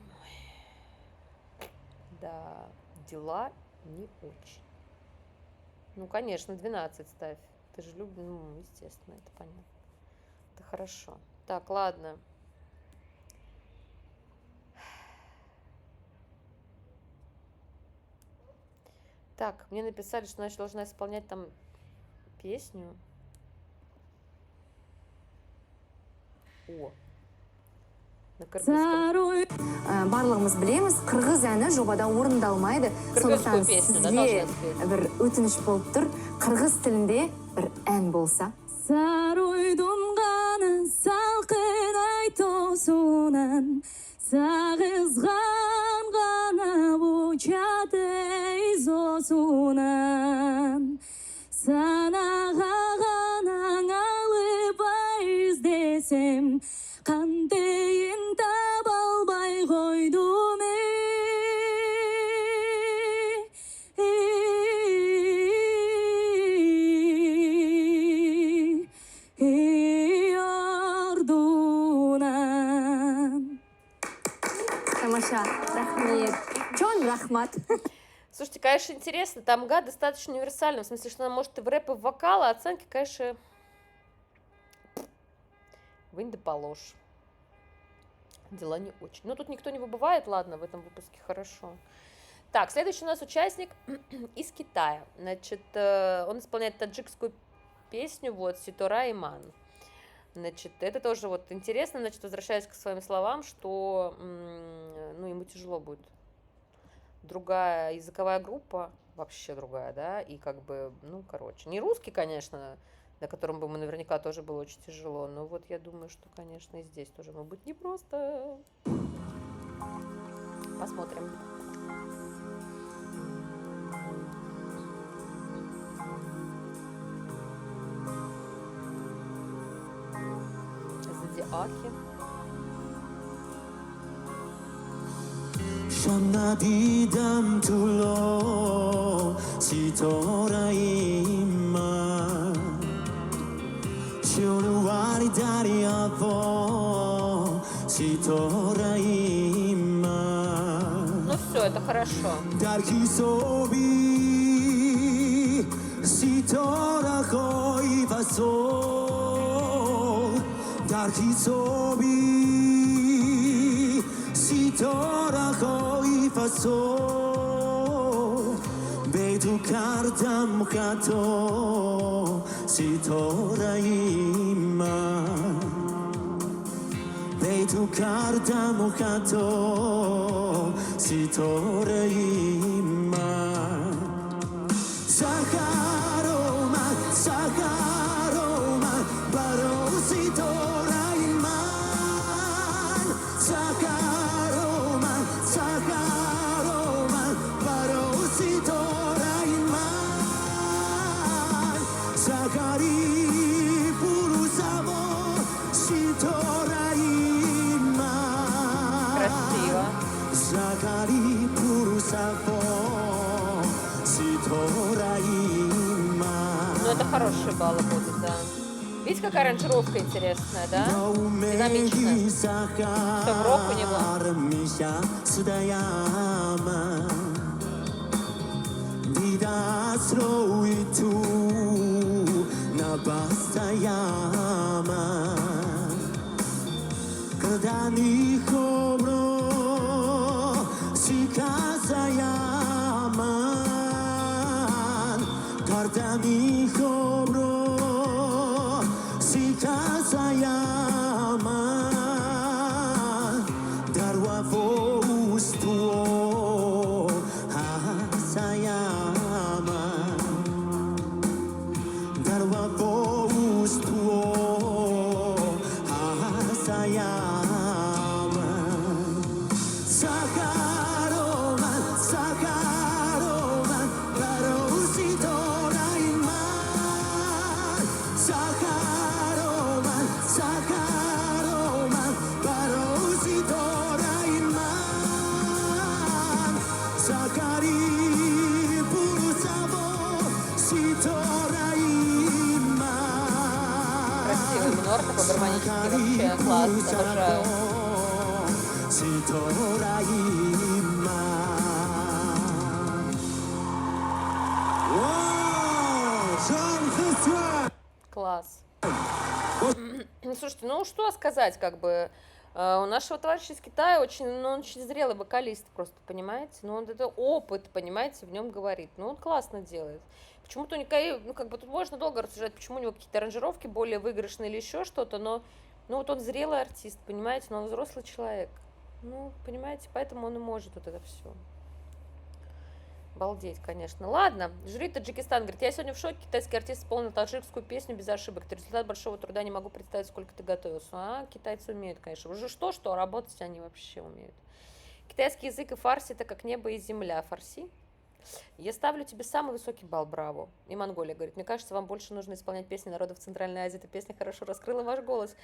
Да, дела не очень. Ну, конечно, 12 ставь. Ты же любишь, ну, естественно, это понятно. Это хорошо. Так, ладно. Так, мне написали, что я должна исполнять там песню. О. На кыргызском. Барлығымыз білеміз, қырғыз әні жобада орындалмайды. Кыргызскую Сондықтан песню, да, сізге должна спеть. бір өтініш болып тұр, қырғыз тілінде бір ән болса. Саройдың ғана салқын ай тосуынан сағызған ғана бұчаты изосуынан санаға ғана алып іздесем қантейін таба албай қойдым ардуынан тамаша. Рахмет. Чон рахмат. Слушайте, конечно, интересно, тамга достаточно универсальна, в смысле, что она может и в рэп, и в вокал, а оценки, конечно, вынь да положь. Дела не очень. Но тут никто не выбывает, ладно, в этом выпуске хорошо. Так, следующий у нас участник из Китая. Значит, он исполняет таджикскую песню, вот, Ситора Иман. Значит, это тоже вот интересно, значит, возвращаясь к своим словам, что, ну, ему тяжело будет. Другая языковая группа, вообще другая, да, и как бы, ну, короче, не русский, конечно, на котором бы ему наверняка тоже было очень тяжело, но вот я думаю, что, конечно, и здесь тоже ему будет непросто. Посмотрим. Зодиаки. شب ندیدم طولو ستاره من شرواری دریا ستاره من Ну все, это хорошо. در کیسوبی ستاره خواهی فسو در کیسوبی ستاره خواهی فسو به تو کردم خطا ستاره من به تو کردم خطا ستاره من سحر اومد برا ستاره من سحر اومد برا ستاره من سحری برو سوار ستاره من Красиво. سحری برو سوار ستاره من Ну, это хорошие баллы будут, да. Видите, какая аранжировка интересная, да? Динамичная. Все в рок у него. Красивый минор, такой гармонический, вообще класс, обожаю. Класс. Слушайте, ну что сказать, как бы, у нашего товарища из Китая очень, ну, он очень зрелый вокалист, просто, понимаете, ну, он это опыт, понимаете, в нем говорит, ну, он классно делает. Почему-то у него, ну, как бы, тут можно долго рассуждать, почему у него какие-то аранжировки более выигрышные или еще что-то, но, ну, вот он зрелый артист, понимаете, но он взрослый человек, ну, понимаете, поэтому он и может вот это все. Обалдеть, конечно. Ладно, жюри Таджикистан говорит, я сегодня в шоке, китайский артист исполнил таджикскую песню без ошибок. Это результат большого труда, не могу представить, сколько ты готовился. А, китайцы умеют, конечно. Уже что, работать они вообще умеют. Китайский язык и фарси – это как небо и земля. Фарси? Я ставлю тебе самый высокий балл, браво. И Монголия говорит, мне кажется, вам больше нужно исполнять песни народов Центральной Азии. Эта песня хорошо раскрыла ваш голос.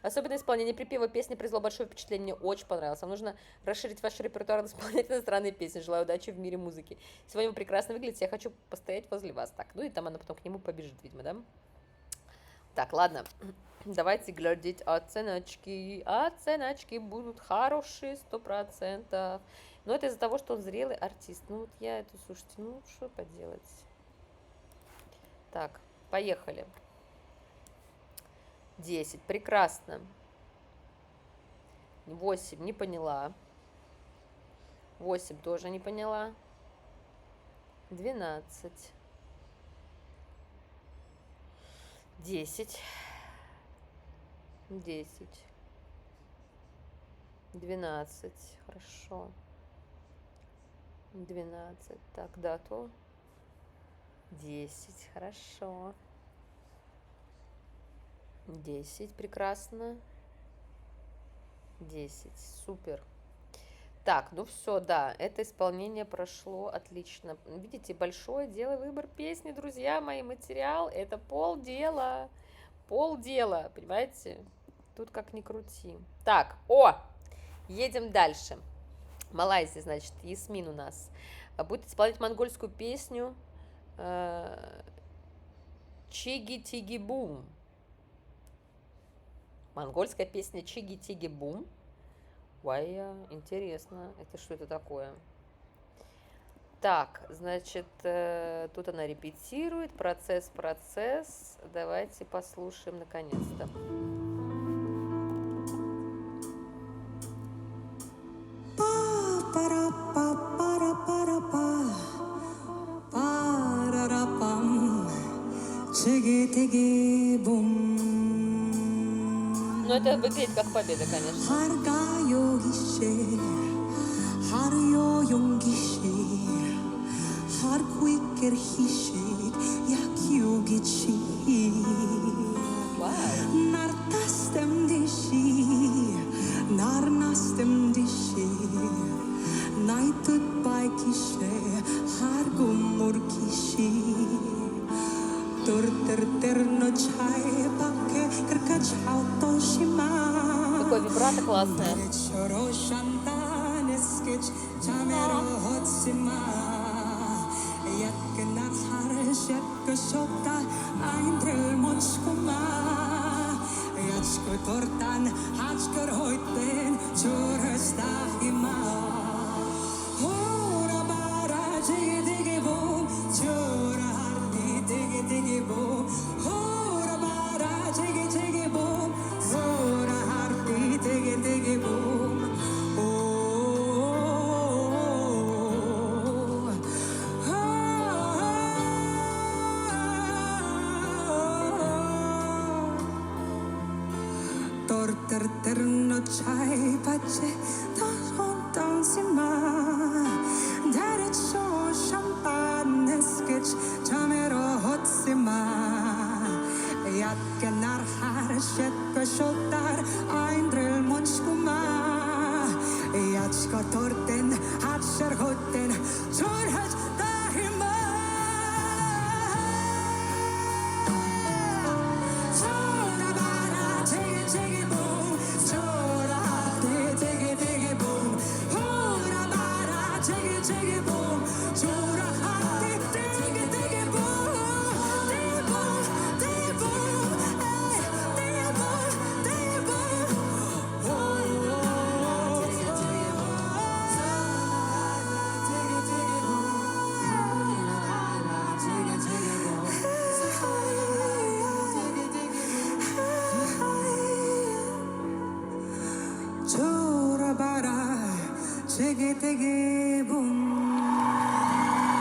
Особенно исполнение припева песни произвело большое впечатление, мне очень понравилось. Вам нужно расширить ваш репертуар, исполнять иностранные песни. Желаю удачи в мире музыки. Сегодня вы прекрасно выглядите, я хочу постоять возле вас. Так, ну и там она потом к нему побежит, видимо, да? Так, ладно. Давайте глядеть оценочки. Оценочки будут хорошие, 100%. Но это из-за того, что он зрелый артист. Ну, вот я это, слушайте, ну, что поделать. Так, поехали. 10. Прекрасно. 8. Не поняла. 8 тоже не поняла. 12. 10. 10. 12. Хорошо. 12. Так, дату. 10. Хорошо. 10. Прекрасно. 10. Супер. Так, ну все, да, это исполнение прошло отлично. Видите, большое дело выбор песни, друзья мои. Материал — это полдела. Полдела, понимаете? Тут как ни крути. Так, едем дальше. Малайзия, значит, Ясмин у нас будет исполнять монгольскую песню Чиги-тиги-бум. Монгольская песня Чиги-тиги-бум. Ой, интересно, это что это такое? Так, значит, тут она репетирует, процесс. Давайте послушаем наконец-то. Ну, это выглядит как победа, конечно. Какое вибрато классное.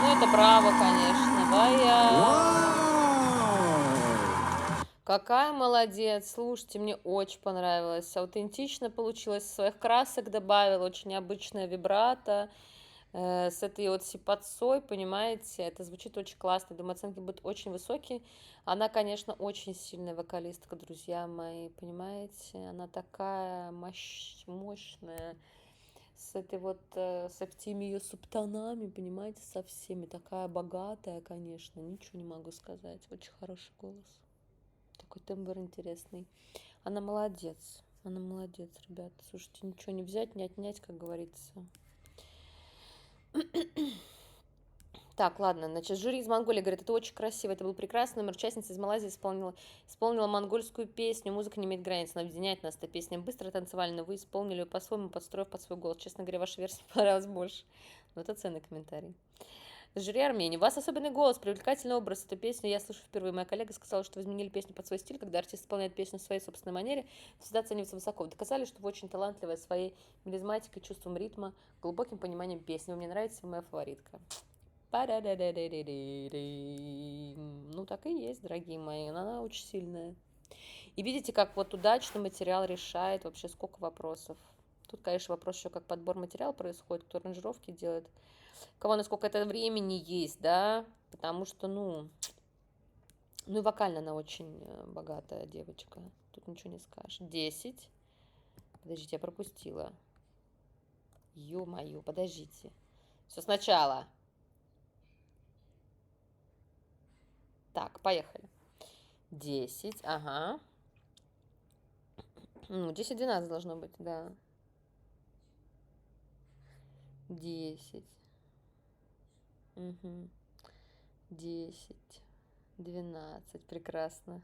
Ну, это браво, конечно. Какая молодец. Слушайте, мне очень понравилось. Аутентично получилось. Своих красок добавила. Очень необычная вибрато. С этой вот сипотцой, понимаете, это звучит очень классно. Думаю, оценки будут очень высокие. Она, конечно, очень сильная вокалистка, друзья мои, понимаете? Она такая мощная. С этой вот, с этими ее субтонами, понимаете, со всеми. Такая богатая, конечно, ничего не могу сказать. Очень хороший голос. Такой тембр интересный. Она молодец, ребята. Слушайте, ничего не взять, не отнять, как говорится. Так, ладно, значит, жюри из Монголии говорит, это очень красиво, это был прекрасный номер. Участница из Малайзии исполнила монгольскую песню. Музыка не имеет границ, она объединяет нас. Эта песня быстро танцевальная, вы исполнили ее по-своему, подстроив под свой голос. Честно говоря, ваша версия понравилась больше. Но это ценный комментарий. Жюри Армении. У вас особенный голос, привлекательный образ. Эту песню я слышу впервые. Моя коллега сказала, что вы изменили песню под свой стиль. Когда артист исполняет песню в своей собственной манере, всегда оценивается высоко. Вы доказали, что вы очень талантливая своей мелизматикой, чувством ритма, глубоким пониманием песни. Вы мне нравитесь, вы моя фаворитка. Ну, так и есть, дорогие мои. Она очень сильная. И видите, как вот удачный материал решает вообще сколько вопросов. Тут, конечно, вопрос еще, как подбор материала происходит, кто аранжировки делает. У кого насколько это времени есть, да? Потому что, ну и вокально она очень богатая девочка. Тут ничего не скажешь. 10. Подождите, я пропустила. Ё-моё, подождите. Все сначала. Так, поехали. 10, ага. Ну, 10-12 должно быть, да. 10. Угу. 10. 12. Прекрасно.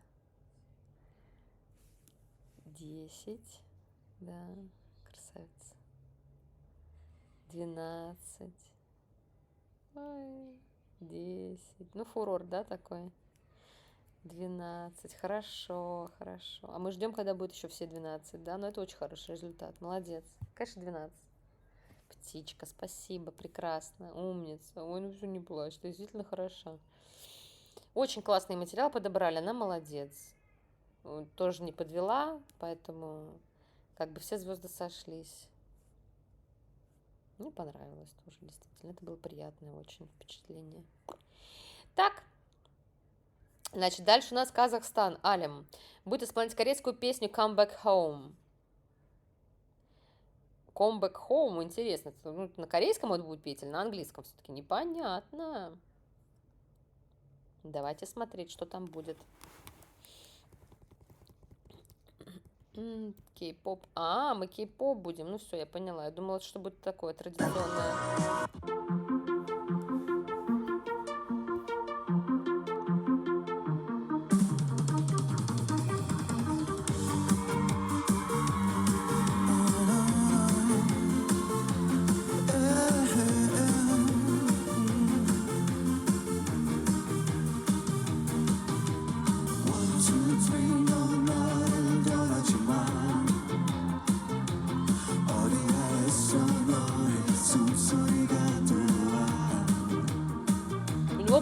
10. Да, красавица. 12. Ой, 10. Ну, фурор, да, такой? 12. Хорошо, хорошо. А мы ждем, когда будет еще все 12, да? Но это очень хороший результат. Молодец. Конечно, 12. Птичка, спасибо, прекрасно, умница. Ой, ну все, не плачь, ты действительно хороша. Очень классный материал подобрали, она молодец. Тоже не подвела, поэтому как бы все звезды сошлись. Мне понравилось тоже, действительно. Это было приятное очень впечатление. Так. Значит, дальше у нас Казахстан. Алим будет исполнять корейскую песню Come Back Home. Come Back Home, интересно. Ну, на корейском он будет петь или на английском все-таки? Непонятно. Давайте смотреть, что там будет. Кей-поп. А, мы кей-поп будем. Ну все, я поняла. Я думала, что будет такое традиционное.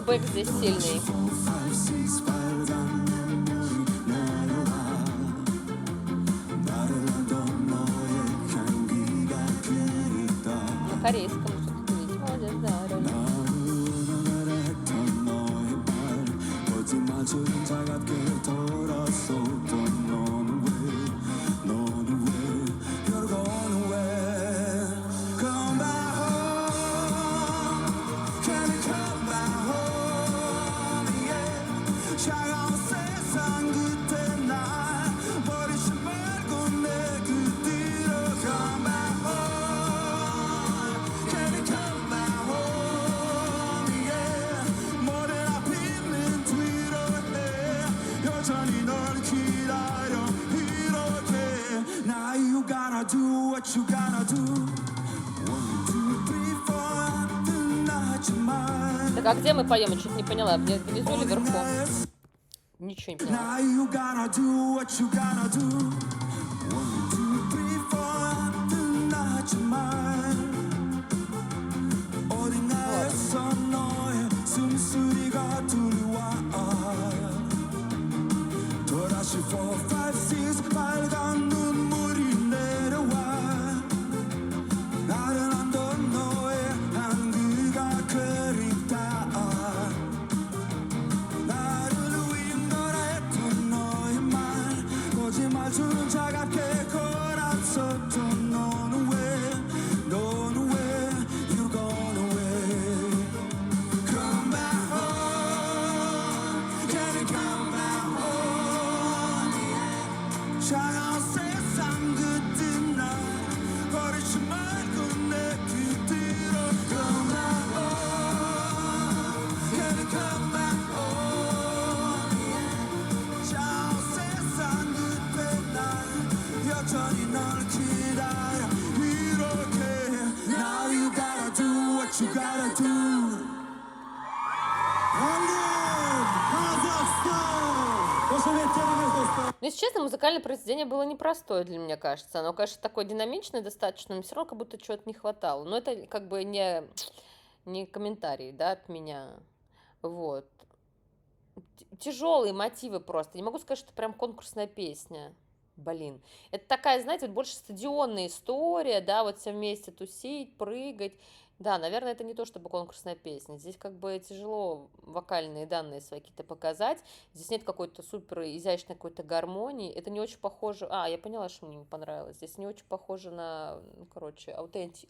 Бэк здесь сильный. На корейском что-то видите, молодец, да. Так, а где мы поем? Я что-то не поняла. Внизу или вверху? Ничего не поняла. 여전히 널 기다려 이렇게 Now you gotta do what you gotta do Ну, если честно, музыкальное произведение было непростое для меня, кажется. Оно, конечно, такое динамичное достаточно, но все равно как будто чего-то не хватало. Но это как бы не комментарий, да, от меня. Вот. Тяжелые мотивы просто. Не могу сказать, что это прям конкурсная песня. Блин. Это такая, знаете, вот больше стадионная история, да, вот все вместе тусить, прыгать. Да, наверное, это не то чтобы конкурсная песня. Здесь как бы тяжело вокальные данные свои какие-то показать. Здесь нет какой-то супер изящной какой-то гармонии. Это не очень похоже... я поняла, что мне не понравилось. Здесь не очень похоже на,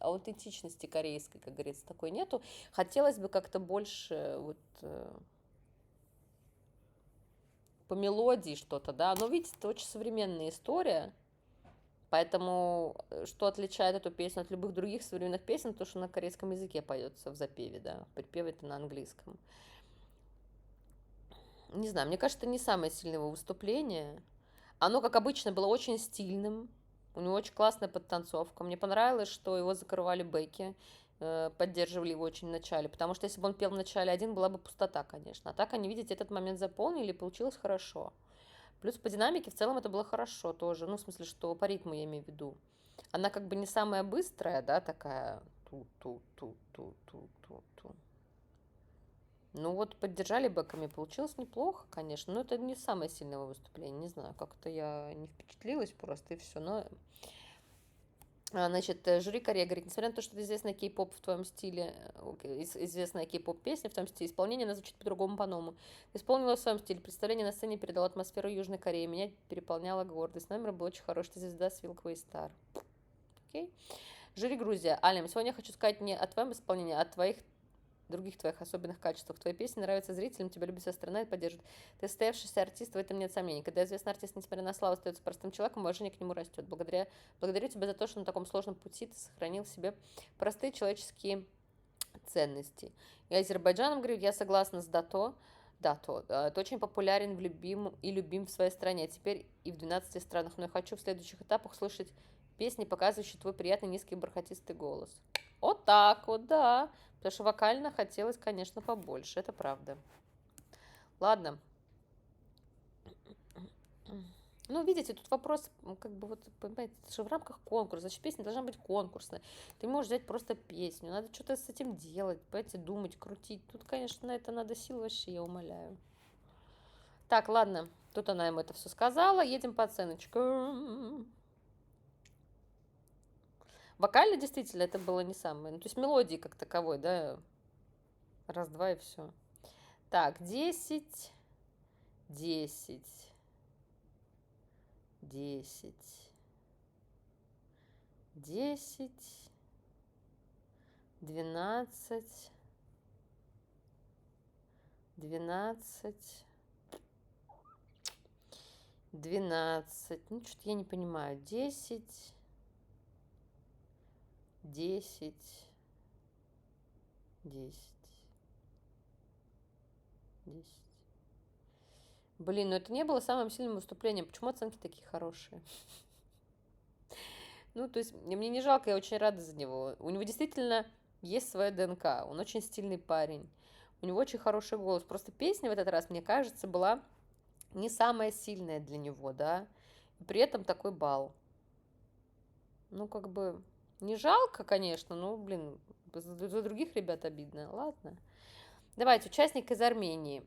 аутентичности корейской, как говорится, такой нету. Хотелось бы как-то больше вот... по мелодии что-то, да. Но, видите, это очень современная история. Поэтому что отличает эту песню от любых других современных песен, то, что на корейском языке поется в запеве, да, припев это на английском. Не знаю, мне кажется, это не самое сильное его выступление. Оно, как обычно, было очень стильным. У него очень классная подтанцовка. Мне понравилось, что его закрывали бэки, поддерживали его очень в начале. Потому что если бы он пел в начале один, была бы пустота, конечно. А так они, видите, этот момент заполнили, и получилось хорошо. Плюс по динамике в целом это было хорошо тоже. Ну, в смысле, что по ритму я имею в виду. Она как бы не самая быстрая, да, такая. Ту-ту-ту-ту-ту-ту. Ну вот поддержали бэками, получилось неплохо, конечно. Но это не самое сильное его выступление. Не знаю, как-то я не впечатлилась просто и все. Но... Значит, жюри Корея говорит, несмотря на то, что это известная кей-поп в твоем стиле, известная кей-поп песня в твоем стиле, исполнение она звучит по-другому, по-новому. Ты исполнила в своем стиле, представление на сцене передало атмосферу Южной Кореи, меня переполняла гордость. Номер был очень хороший, ты звезда с Вилковой Стар. Окей. Жюри Грузия. Алим, сегодня я хочу сказать не о твоем исполнении, а о твоих других твоих особенных качествах. Твои песни нравятся зрителям, тебя любит вся страна и поддерживает. Ты состоявшийся артист, в этом нет сомнений. Когда известный артист, несмотря на славу, остается простым человеком, уважение к нему растет. Благодарю тебя за то, что на таком сложном пути ты сохранил в себе простые человеческие ценности. И Азербайджаном говорю, я согласна с Дато. Ты очень популярен и любим в своей стране, а теперь и в 12 странах. Но я хочу в следующих этапах слышать песни, показывающие твой приятный низкий бархатистый голос. Вот так вот, да. Потому что вокально хотелось, конечно, побольше. Это правда. Ладно. Ну, видите, тут вопрос, как бы, вот, понимаете, это же в рамках конкурса. Значит, песня должна быть конкурсная. Ты можешь взять просто песню. Надо что-то с этим делать, понимаете, думать, крутить. Тут, конечно, на это надо сил вообще, я умоляю. Так, ладно. Тут она ему это все сказала. Едем по оценочкам. Вокально действительно это было не самое. Ну, то есть мелодии как таковой, да. Раз, два и все. Так, 10, 10, 10, 10, 12, 12, 12. Ну, что-то я не понимаю. 10. 10, 10, 10. Блин, ну это не было самым сильным выступлением. Почему оценки такие хорошие? Ну, то есть, мне не жалко, я очень рада за него. У него действительно есть своя ДНК. Он очень стильный парень. У него очень хороший голос. Просто песня в этот раз, мне кажется, была не самая сильная для него, да. И при этом такой балл. Ну, как бы... Не жалко, конечно, но, блин, за других ребят обидно. Ладно. Давайте, участник из Армении.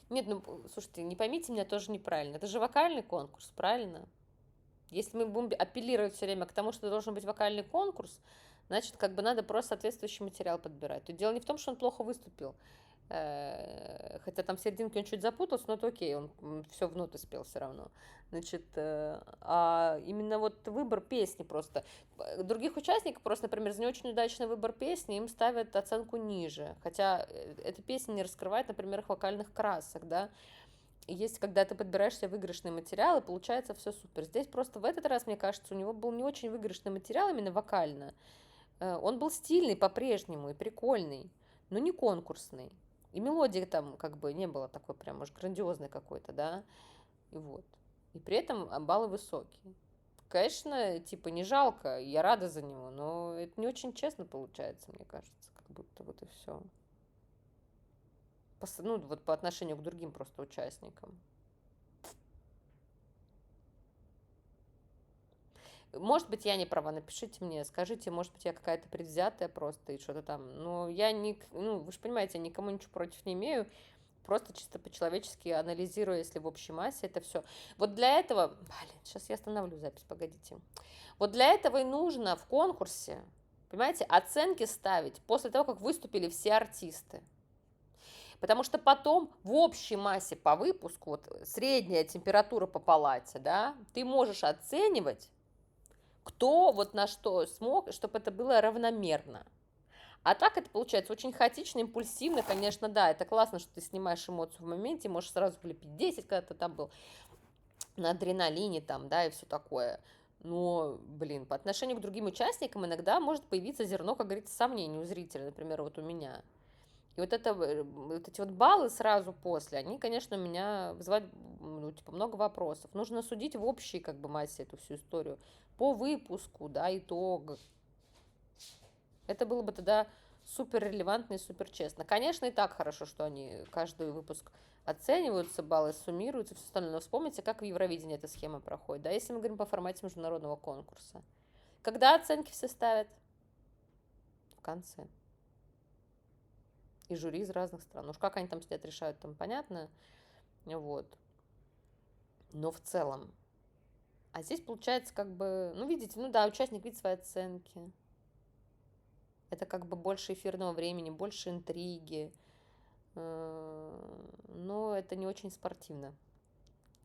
Нет, ну, слушайте, не поймите меня тоже неправильно. Это же вокальный конкурс, правильно? Если мы будем апеллировать все время к тому, что должен быть вокальный конкурс, значит, как бы надо просто соответствующий материал подбирать. Тут дело не в том, что он плохо выступил. Хотя там в серединке он чуть запутался, но это окей, он все в ноты спел все равно. Значит, а именно вот выбор песни просто. Других участников просто, например, за не очень удачный выбор песни им ставят оценку ниже. Хотя эта песня не раскрывает, например, их вокальных красок, да. И если когда ты подбираешь себе выигрышный материал, и получается все супер. Здесь просто в этот раз, мне кажется, у него был не очень выигрышный материал именно вокально. Он был стильный по-прежнему и прикольный, но не конкурсный. И мелодии там как бы не было такой прям уж грандиозной какой-то, да. И вот. И при этом баллы высокие. Конечно, типа не жалко, я рада за него, но это не очень честно получается, мне кажется, как будто вот и все. Ну, вот по отношению к другим просто участникам. Может быть, я не права, напишите мне, скажите, может быть, я какая-то предвзятая просто и что-то там. Но я не, ну, вы же понимаете, я никому ничего против не имею, просто чисто по-человечески анализируя, если в общей массе это все. Вот для этого, блин, сейчас я остановлю запись, погодите. Вот для этого и нужно в конкурсе, понимаете, оценки ставить после того, как выступили все артисты. Потому что потом в общей массе по выпуску, вот средняя температура по палате, да, ты можешь оценивать, кто вот на что смог, чтобы это было равномерно. А так это получается очень хаотично, импульсивно, конечно, да, это классно, что ты снимаешь эмоцию в моменте, можешь сразу влепить 10, когда ты там был на адреналине там, да, и все такое. Но, блин, по отношению к другим участникам иногда может появиться зерно, как говорится, сомнений у зрителя, например, вот у меня. И вот эти вот баллы сразу после, они, конечно, у меня вызывают, ну, типа, много вопросов. Нужно судить в общей, как бы, массе эту всю историю. По выпуску, да, итог. Это было бы тогда супер релевантно и супер честно. Конечно, и так хорошо, что они каждый выпуск оцениваются, баллы суммируются, все остальное. Но вспомните, как в Евровидении эта схема проходит, да, если мы говорим по формате международного конкурса. Когда оценки все ставят? В конце. И жюри из разных стран. Уж как они там сидят, решают, там понятно. Вот. Но в целом. А здесь получается как бы, ну, видите, ну да, участник видит свои оценки. Это как бы больше эфирного времени, больше интриги. Но это не очень спортивно,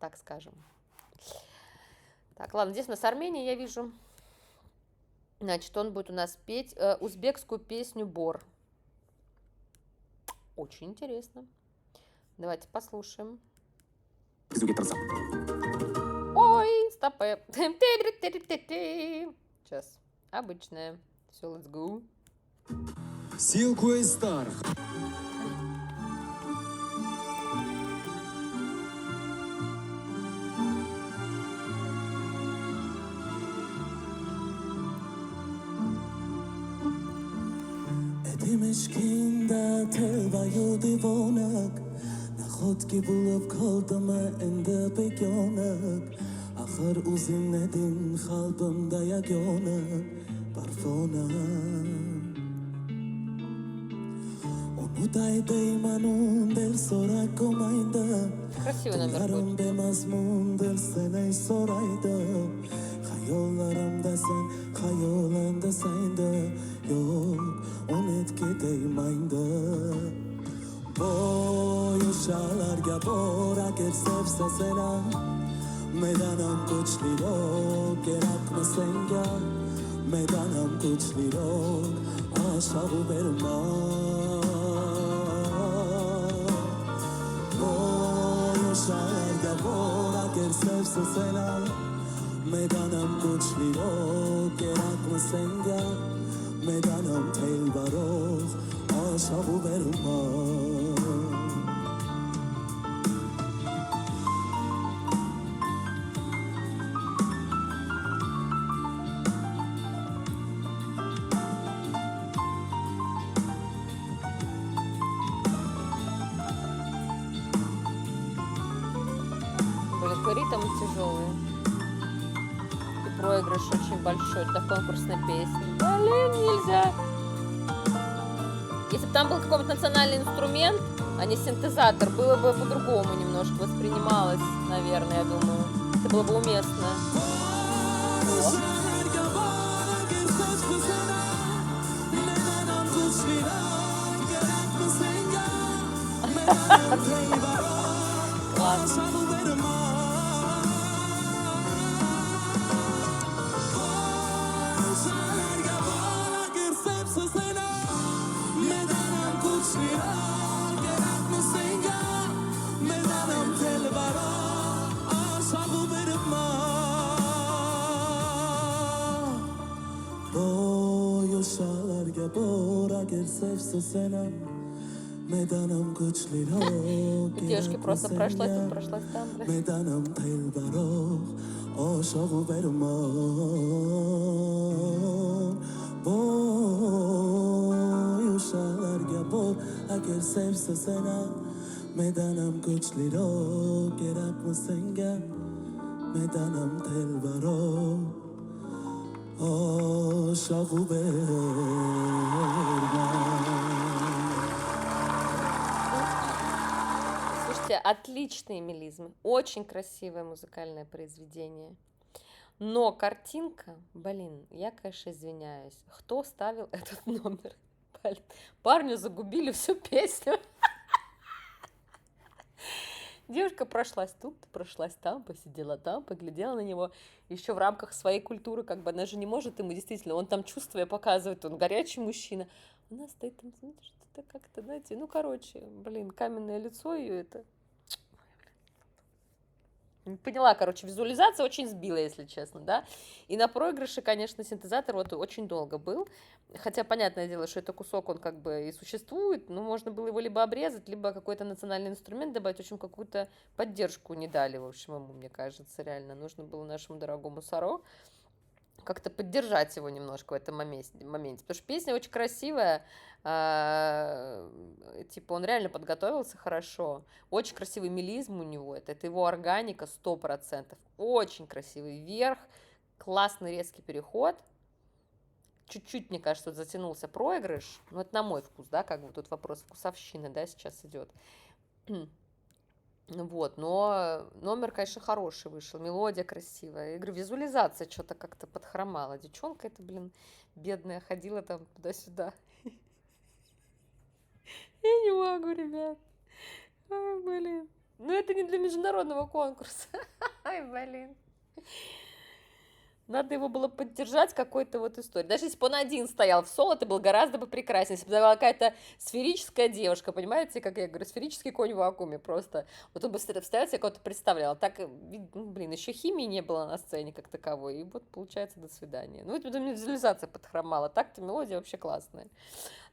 так скажем. Так, ладно, здесь у нас Армения, я вижу. Значит, он будет у нас петь узбекскую песню «Бор». Очень интересно. Давайте послушаем. Ой, стопэ. Сейчас. Обычная. Все, let's go. Silkue Star. Edimishkinda telvayo divonak Nakhod ki bulab kaldama enda begyonak Akhar uzin nedin khalbimda yagonak Barfonak Onutay beymanun del sorak omayda Красивый номер Yarım будет. bemazmun del seney sorayda Hayollarimda sen, hayolimda senda Yok, unutga deymayda Voy o'shalarga bor agar sevsa seni Medanam kuchliroq kerakmi senga Medanam kuchliroq ashaqu berma Voy o'shalarga bor agar sevsa seni Medanam kuchliroq kerakmi senga Medanam telbaroq ashaqu berma Блин, ритм тяжелый. И проигрыш очень большой для конкурсной песни. Блин, нельзя. Если бы там был какой-то национальный инструмент, а не синтезатор, было бы по-другому немножко воспринималось, наверное, я думаю. Это было бы уместно. Ладно. Boy o'shalarga bor agar sevsa seni میدانم کوچلیرو Девушки گرد просто прошлась тут, مسنگم прошлась там, блядь. میدانم تیل برا عاشق و برمان بای و شهرگه بار اگر سرس سنم میدانم کوچلیرو گرد مسنگم میدانم تیل برا عاشق و برمان. Слушайте, отличные мелизмы, очень красивое музыкальное произведение. Но картинка, блин, я, конечно, извиняюсь. Кто ставил этот номер? Блин, парню загубили всю песню. Девушка прошлась тут, прошлась там, посидела там, поглядела на него. Еще в рамках своей культуры, как бы она же не может ему действительно, он там чувствуя показывает, он горячий мужчина. Она стоит там, знаете, что-то как-то, знаете, ну, короче, блин, каменное лицо ее это... Не поняла, короче, визуализация очень сбила, если честно, да. И на проигрыше, конечно, синтезатор вот очень долго был. Хотя, понятное дело, что это кусок, он как бы и существует, но можно было его либо обрезать, либо какой-то национальный инструмент добавить. В общем, какую-то поддержку не дали, в общем, ему, мне кажется, реально. Нужно было нашему дорогому Саро как-то поддержать его немножко в этом моменте. Потому что песня очень красивая, типа он реально подготовился хорошо. Очень красивый мелизм у него, это его органика 100%. Очень красивый верх, классный резкий переход. Чуть-чуть, мне кажется, тут затянулся проигрыш. Ну, это на мой вкус, да, как бы тут вопрос вкусовщины, да, сейчас идет. Вот, но номер, конечно, хороший вышел, мелодия красивая. Я говорю, визуализация что-то как-то подхромала. Девчонка эта, блин, бедная, ходила там туда-сюда. Я не могу, ребят. Ой, блин. Ну, это не для международного конкурса. Ой, блин. Надо его было поддержать какой-то вот историей. Даже если бы он один стоял в соло, это было гораздо бы прекраснее. Если бы была какая-то сферическая девушка, понимаете, как я говорю, сферический конь в вакууме просто. Вот он бы стоял, себе кого-то представлял. Так, ну, блин, еще химии не было на сцене как таковой. И вот, получается, до свидания. Ну, это визуализация подхромала. Так-то мелодия вообще классная.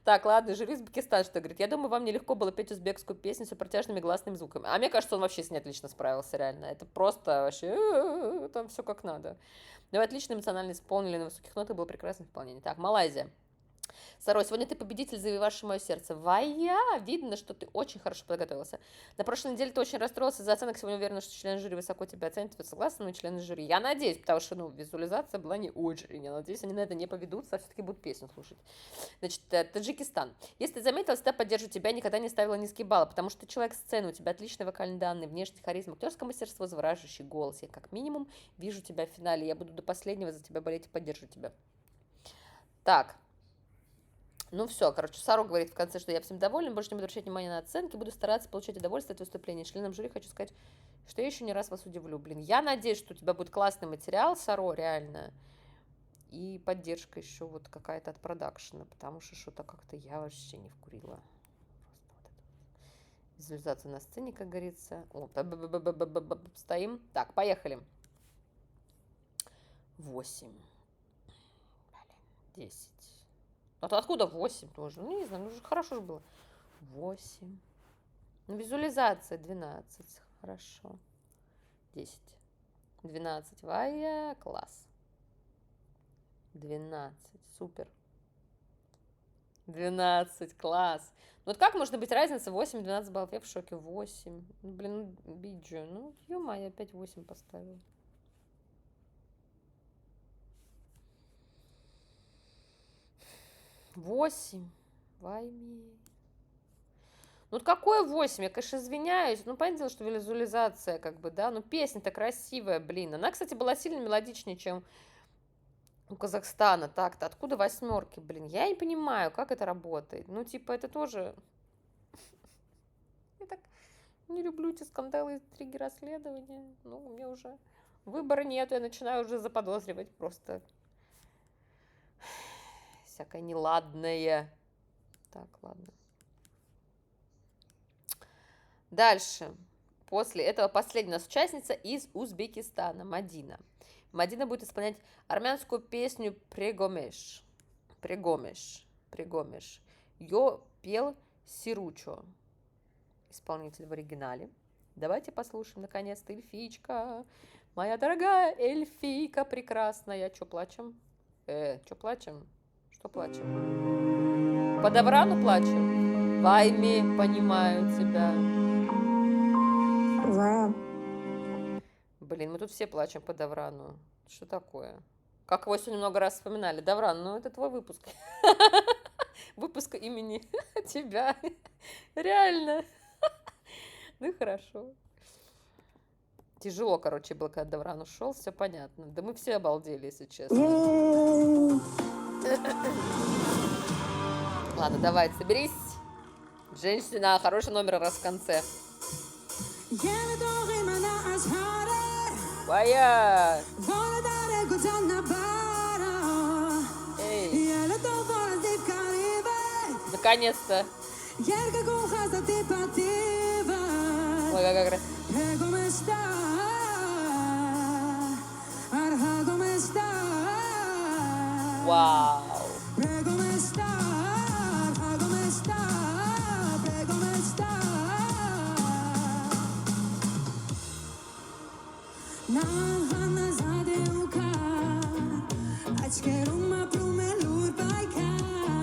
Так, ладно, жюри Узбекистан что говорит? Я думаю, вам нелегко было петь узбекскую песню с протяжными гласными звуками. А мне кажется, он вообще с ней отлично справился, реально. Это просто вообще там все как надо. Но вы отлично эмоционально исполнили на высоких нотах, было прекрасное исполнение. Так, Малайзия. Саро, сегодня ты победитель, завоевавший мое сердце. Вая, видно, что ты очень хорошо подготовился. На прошлой неделе ты очень расстроился из-за оценок, сегодня уверена, что члены жюри высоко тебя оценят. Вы согласны, но члены жюри? Я надеюсь, потому что, ну, визуализация была не очень. Я надеюсь, они на это не поведутся, а все-таки будут песню слушать. Значит, Таджикистан. Если ты заметила, всегда поддержу тебя, никогда не ставила низкие баллы, потому что ты человек сцены, у тебя отличные вокальные данные, внешность, харизма, актерское мастерство, завораживающий голос. Я как минимум вижу тебя в финале, я буду до последнего за тебя болеть и поддержу тебя. Так. Ну все, короче, Саро говорит в конце, что я всем довольна, больше не буду обращать внимание на оценки, буду стараться получать удовольствие от выступления. Членам жюри хочу сказать, что я еще не раз вас удивлю. Блин, я надеюсь, что у тебя будет классный материал, Саро, реально, и поддержка еще вот какая-то от продакшена, потому что что-то как-то я вообще не вкурила. Просто вот это. Визуализация на сцене, как говорится. О, стоим. Так, поехали. 8. 10. А то откуда 8 тоже? Ну, не знаю, ну, хорошо же было. 8. Ну, визуализация 12. Хорошо. 10. 12. Вая, класс. 12. Супер. 12. Класс. Ну, вот как может быть разница 8-12 баллов? Я в шоке. 8. Ну, блин, ну, биджу. Ну, ё-моё, я опять 8 поставила. 8. Вайми. Ну, вот какое 8? Я, конечно, извиняюсь. Ну, понятное дело, что визуализация, как бы, да. Ну, песня-то красивая, блин. Она, кстати, была сильно мелодичнее, чем у Казахстана. Так-то. Откуда 8, блин? Я не понимаю, как это работает. Ну, типа, это тоже... Я так не люблю эти скандалы, интриги, расследования. Ну, у меня уже выбора нет. Я начинаю уже заподозривать просто... всякое неладное. Так, ладно. Дальше. После этого последняя у нас участница из Узбекистана, Мадина. Мадина будет исполнять армянскую песню «Прегомеш». «Прегомеш». «Прегомеш». Ее пел Сиручо, исполнитель в оригинале. Давайте послушаем, наконец-то, эльфичка. Моя дорогая эльфийка прекрасная. Чё плачем? Чё плачем? Что плачем? По Даврану плачем? Вайми, понимаю тебя. Блин, мы тут все плачем по Даврану. Что такое? Как его сегодня много раз вспоминали. Давран, ну это твой выпуск. Выпуск имени тебя. Реально. Ну хорошо. Тяжело, короче, было, когда Давран ушел, все понятно. Да мы все обалдели, если честно. Ладно, давай, соберись. Женщина, хороший номер раз в конце. Вая! Эй. Наконец-то. Ой, как красиво. Вау.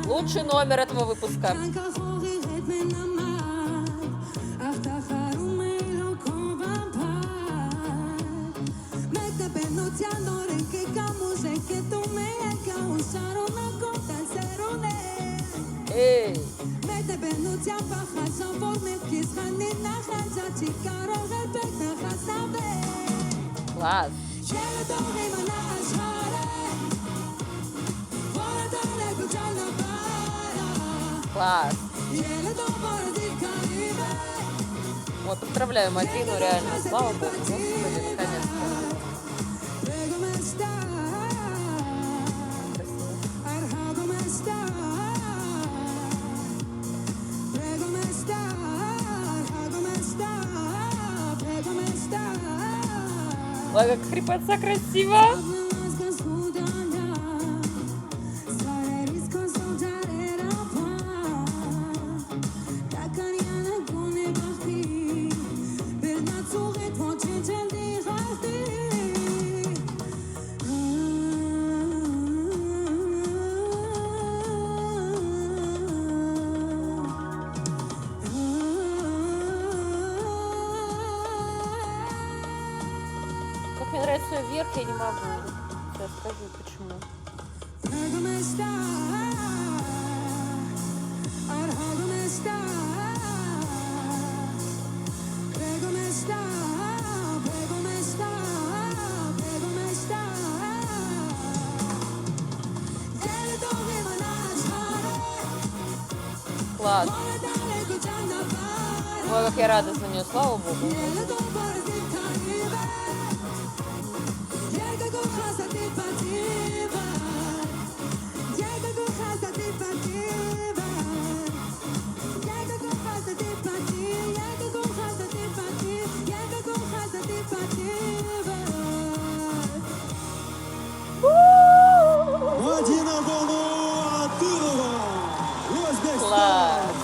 Лучший номер этого выпуска. Эй! Класс! Класс! Ой, поздравляю Мадину, реально, слава богу, господи, наконец-то. Ой, как хрипотца красиво! Как мне нравится вверх, я не могу. Сейчас скажу, почему. Класс. Ой, как я рада за нее, слава богу. Класс.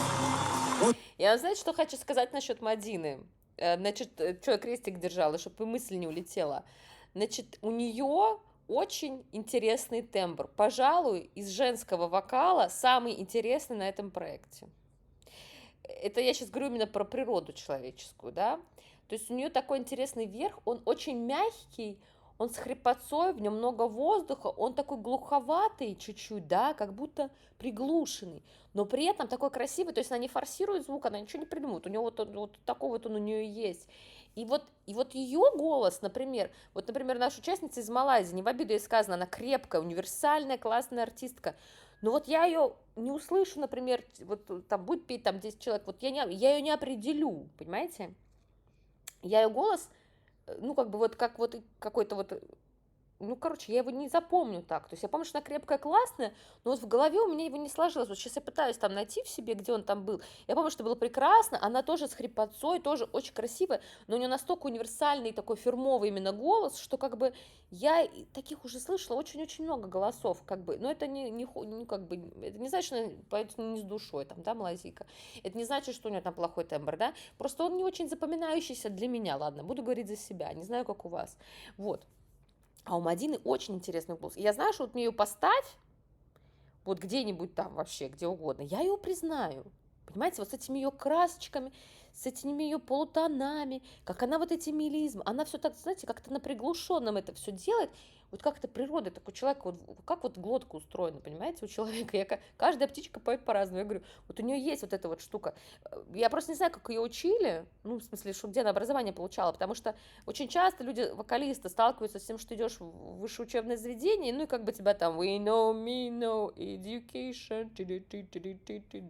Я, знаете, что хочу сказать насчет Мадины? Значит, что я крестик держала, чтобы мысль не улетела. Значит, у нее очень интересный тембр. Пожалуй, из женского вокала самый интересный на этом проекте. Это я сейчас говорю именно про природу человеческую, да? То есть у нее такой интересный верх, он очень мягкий, он с хрипотцой, в нем много воздуха, он такой глуховатый чуть-чуть, да, как будто приглушенный, но при этом такой красивый, то есть она не форсирует звук, она ничего не придумывает, у нее вот такой вот он у нее есть. И вот ее голос, например, наша участница из Малайзии, не в обиду ей сказано, она крепкая, универсальная, классная артистка, но вот я ее не услышу, например, вот там будет петь там 10 человек, вот я ее не определю, понимаете? Я ее голос, ну, как бы вот как вот какой-то вот ну, короче, я его не запомню так. То есть я помню, что она крепкая, классная, но вот в голове у меня его не сложилось. Вот сейчас я пытаюсь там найти в себе, где он там был. Я помню, что было прекрасно. Она тоже с хрипотцой, тоже очень красивая, но у нее настолько универсальный такой фирмовый именно голос, что как бы я таких уже слышала очень-очень много голосов, как бы. Но это как бы, это не значит, что она поет не с душой, там, да, Малазийка. Это не значит, что у нее там плохой тембр, да. Просто он не очень запоминающийся для меня, ладно, буду говорить за себя, не знаю, как у вас. Вот. А у Мадины очень интересный голос. И я знаю, что вот мне ее поставь, вот где-нибудь там вообще, где угодно, я ее признаю. Понимаете, вот с этими ее красочками, с этими ее полутонами, как она вот эти мелизмы, она все так, знаете, как-то на приглушенном это все делает. Вот как-то природа такой человек, вот как вот глотка устроена, понимаете, у человека. Каждая птичка поет по-разному. Я говорю, вот у нее есть вот эта вот штука. Я просто не знаю, как ее учили, ну, в смысле, что где она образование получала, потому что очень часто люди, вокалисты, сталкиваются с тем, что ты идешь в высшее учебное заведение, ну, и как бы тебя там we know, me know, education,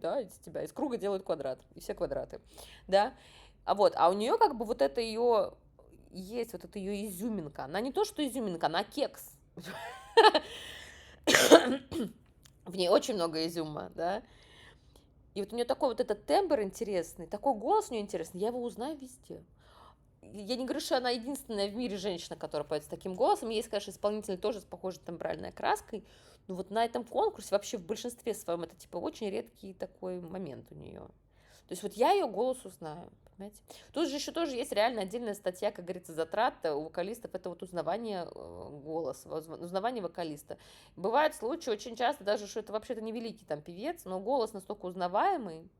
да, из тебя из круга делают квадрат, и все квадраты, да. А у нее как бы вот это ее есть, вот эта ее изюминка. Она не то, что изюминка, она кекс. В ней очень много изюма, да. И вот у нее такой вот этот тембр интересный, такой голос у нее интересный, я его узнаю везде. Я не говорю, что она единственная в мире женщина, которая поет с таким голосом. Есть, конечно, исполнители тоже с похожей тембральной окраской, но вот на этом конкурсе вообще в большинстве своем это типа очень редкий такой момент у нее. То есть вот я ее голос узнаю, понимаете? Тут же еще тоже есть реально отдельная статья, как говорится, затрат у вокалистов, это вот узнавание голоса, узнавание вокалиста. Бывают случаи очень часто даже, что это вообще-то не великий там певец, но голос настолько узнаваемый,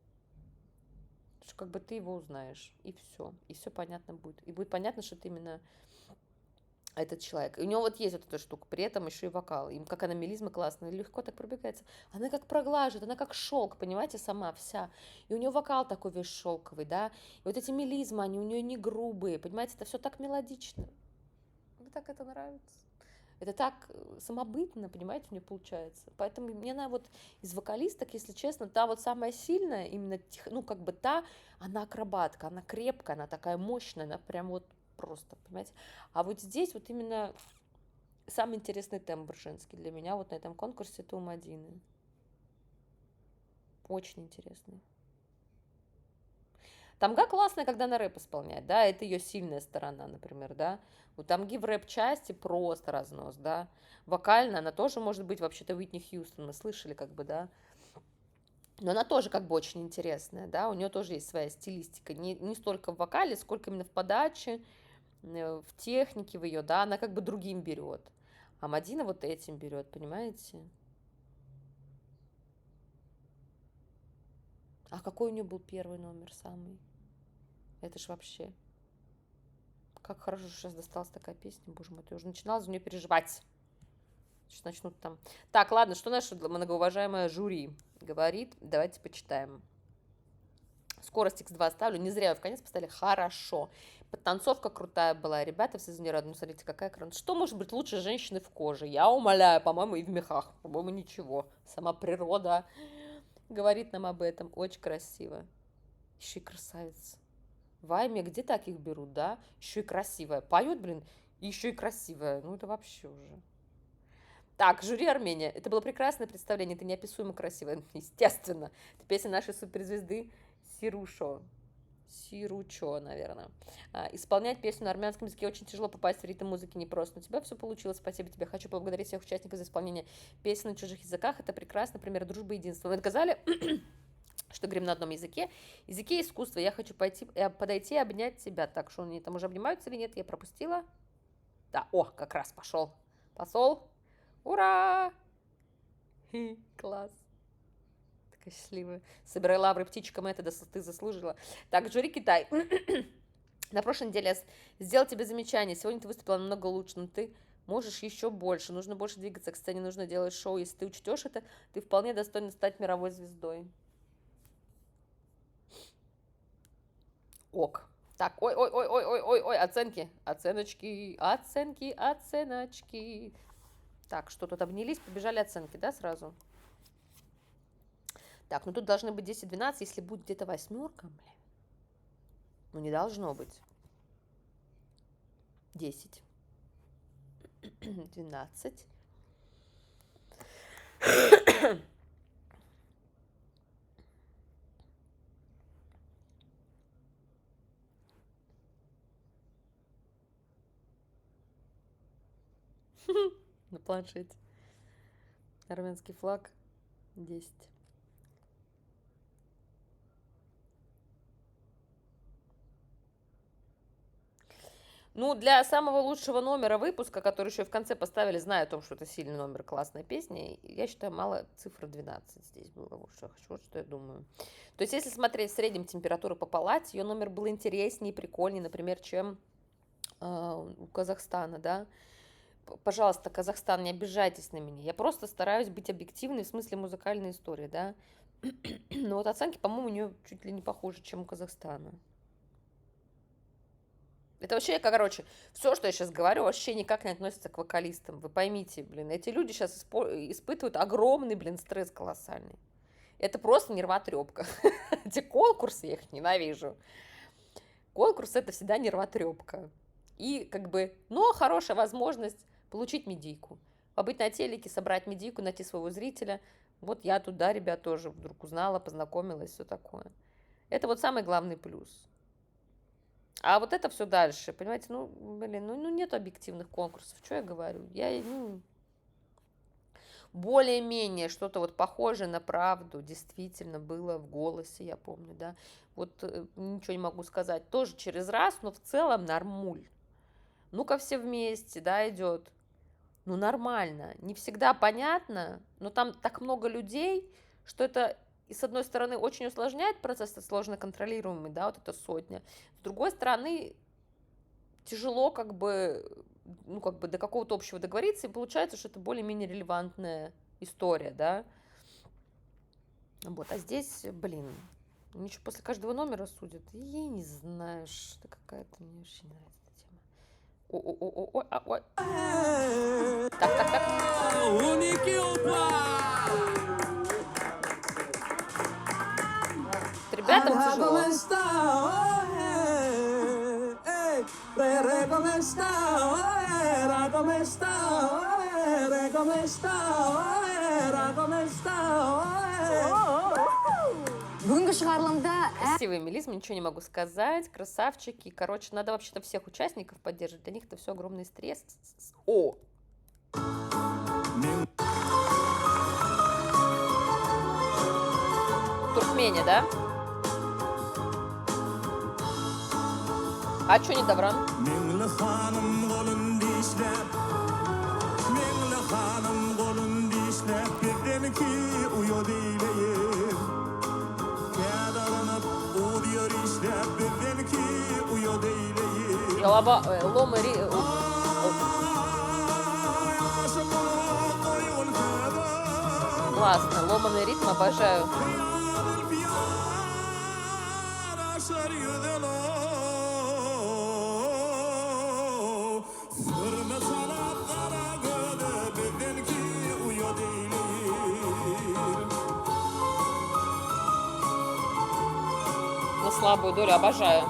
что как бы ты его узнаешь, и все понятно будет. И будет понятно, что ты именно этот человек. И у него вот есть вот эта штука, при этом еще и вокал. И как она мелизма классная, легко так пробегается. Она как проглаживает, она как шелк, понимаете, сама вся. И у нее вокал такой весь шелковый, да. И вот эти мелизмы, они у нее не грубые, понимаете, это все так мелодично. Мне так это нравится. Это так самобытно, понимаете, у нее получается. Поэтому мне она вот из вокалисток, если честно, та вот самая сильная, именно, ну, как бы та, она акробатка, она крепкая, она такая мощная, она прям вот просто, понимаете. А вот здесь вот именно самый интересный тембр женский для меня вот на этом конкурсе это у Мадины. Очень интересный. Тамга классная, когда она рэп исполняет, да, это ее сильная сторона, например, да. У Тамги в рэп-части просто разнос, да. Вокально она тоже может быть вообще-то Уитни Хьюстон, мы слышали как бы, да. Но она тоже как бы очень интересная, да, у нее тоже есть своя стилистика, не столько в вокале, сколько именно в подаче, в технике в ее, да, она как бы другим берет, а Мадина вот этим берет, понимаете? А какой у нее был первый номер самый? Это ж вообще. Как хорошо, что сейчас досталась такая песня, боже мой, я уже начинала за нее переживать. Сейчас начнут там. Так, ладно, что наше многоуважаемое жюри говорит? Давайте почитаем. Скорость X2 ставлю. Не зря ее в конец поставили. Хорошо. Подтанцовка крутая была. Ребята, все за нее рады. Ну, смотрите, какая красота. Что может быть лучше женщины в коже? Я умоляю, по-моему, и в мехах. По-моему, ничего. Сама природа говорит нам об этом. Очень красиво. Еще и красавица. В Айме где таких берут, да? Еще и красивая. Поет, блин, и еще и красивая. Ну, это вообще уже. Так, жюри Армения. Это было прекрасное представление. Это неописуемо красиво. Естественно. Это песня нашей суперзвезды Сиручо, наверное. Исполнять песню на армянском языке очень тяжело, попасть в ритм музыки непросто. У тебя все получилось, спасибо тебе. Хочу поблагодарить всех участников за исполнение песен на чужих языках. Это прекрасно, пример дружбы и единства. Вы сказали, что говорим на одном языке. Языке искусства. Я хочу подойти и обнять тебя. Так, что они там уже обнимаются или нет? Я пропустила. Да, как раз пошел. Посол. Ура! Класс. Такая счастливая. Собирай лавры, птичка моя, ты заслужила. Так, жюри Китай. На прошлой неделе я сделал тебе замечание. Сегодня ты выступила намного лучше, но ты можешь еще больше. Нужно больше двигаться к сцене, нужно делать шоу. Если ты учтешь это, ты вполне достойна стать мировой звездой. Ок. Так, ой, оценки. Оценочки. Так, что тут обнялись, побежали оценки, да, сразу? Так, ну тут должны быть 10-12, если будет где-то 8, блин. Ну, не должно быть. 10. 12. На планшете. Армянский флаг 10. Ну, для самого лучшего номера выпуска, который еще в конце поставили, зная о том, что это сильный номер, классная песня, я считаю, мало цифры 12 здесь было. Вот что я хочу, вот что я думаю. То есть, если смотреть в среднем температуру по палате, ее номер был интереснее, прикольнее, например, чем у Казахстана, да. Пожалуйста, Казахстан, не обижайтесь на меня. Я просто стараюсь быть объективной в смысле музыкальной истории, да. Но вот оценки, по-моему, у нее чуть ли не похуже, чем у Казахстана. Это вообще, короче, все, что я сейчас говорю, вообще никак не относится к вокалистам. Вы поймите, блин, эти люди сейчас испытывают огромный, блин, стресс колоссальный. Это просто нервотрепка. Эти конкурсы, я их ненавижу. Конкурс — это всегда нервотрепка. И как бы, ну, хорошая возможность получить медийку. Побыть на телеке, собрать медийку, найти своего зрителя. Вот я туда, ребят, тоже вдруг узнала, познакомилась, все такое. Это вот самый главный плюс. А вот это все дальше, понимаете, ну, блин, ну нет объективных конкурсов, что я говорю? Более-менее что-то вот похожее на правду действительно было в «Голосе», я помню, да. Вот ничего не могу сказать, тоже через раз, но в целом нормуль. Ну-ка все вместе, да, идет. Ну, нормально. Не всегда понятно, но там так много людей, что это, и с одной стороны, очень усложняет процесс, это сложно контролируемый, да, вот эта сотня. С другой стороны, тяжело как бы, ну, как бы до какого-то общего договориться, и получается, что это более-менее релевантная история, да. Вот, а здесь, блин, мне еще после каждого номера судят. Я не знаю, что какая-то, мне вообще не нравится эта тема. Ой. Так. Ребятам тяжело. Бүгінгі шығарылымда Красивый мелизм, ничего не могу сказать. Красавчики. Короче, надо вообще-то всех участников поддерживать. Для них это все огромный стресс. О! Туркмения, да? А что не Давран? Голова, ломы, классно, ломаный ритм, обожаю. На слабую долю обожаю.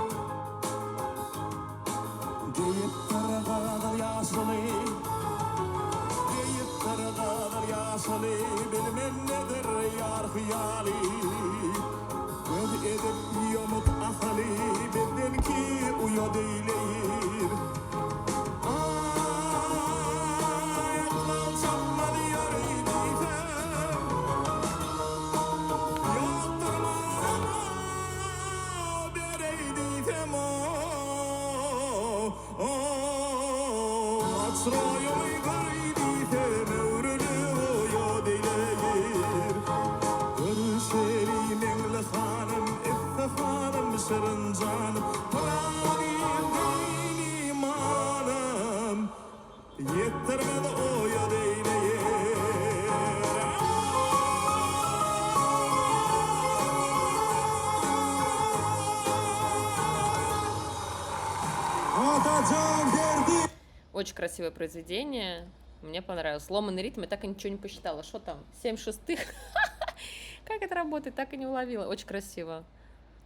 Очень красивое произведение. Мне понравилось. Ломаный ритм, я так и ничего не посчитала. Что там? 7 шестых? Как это работает? Так и не уловила. Очень красиво.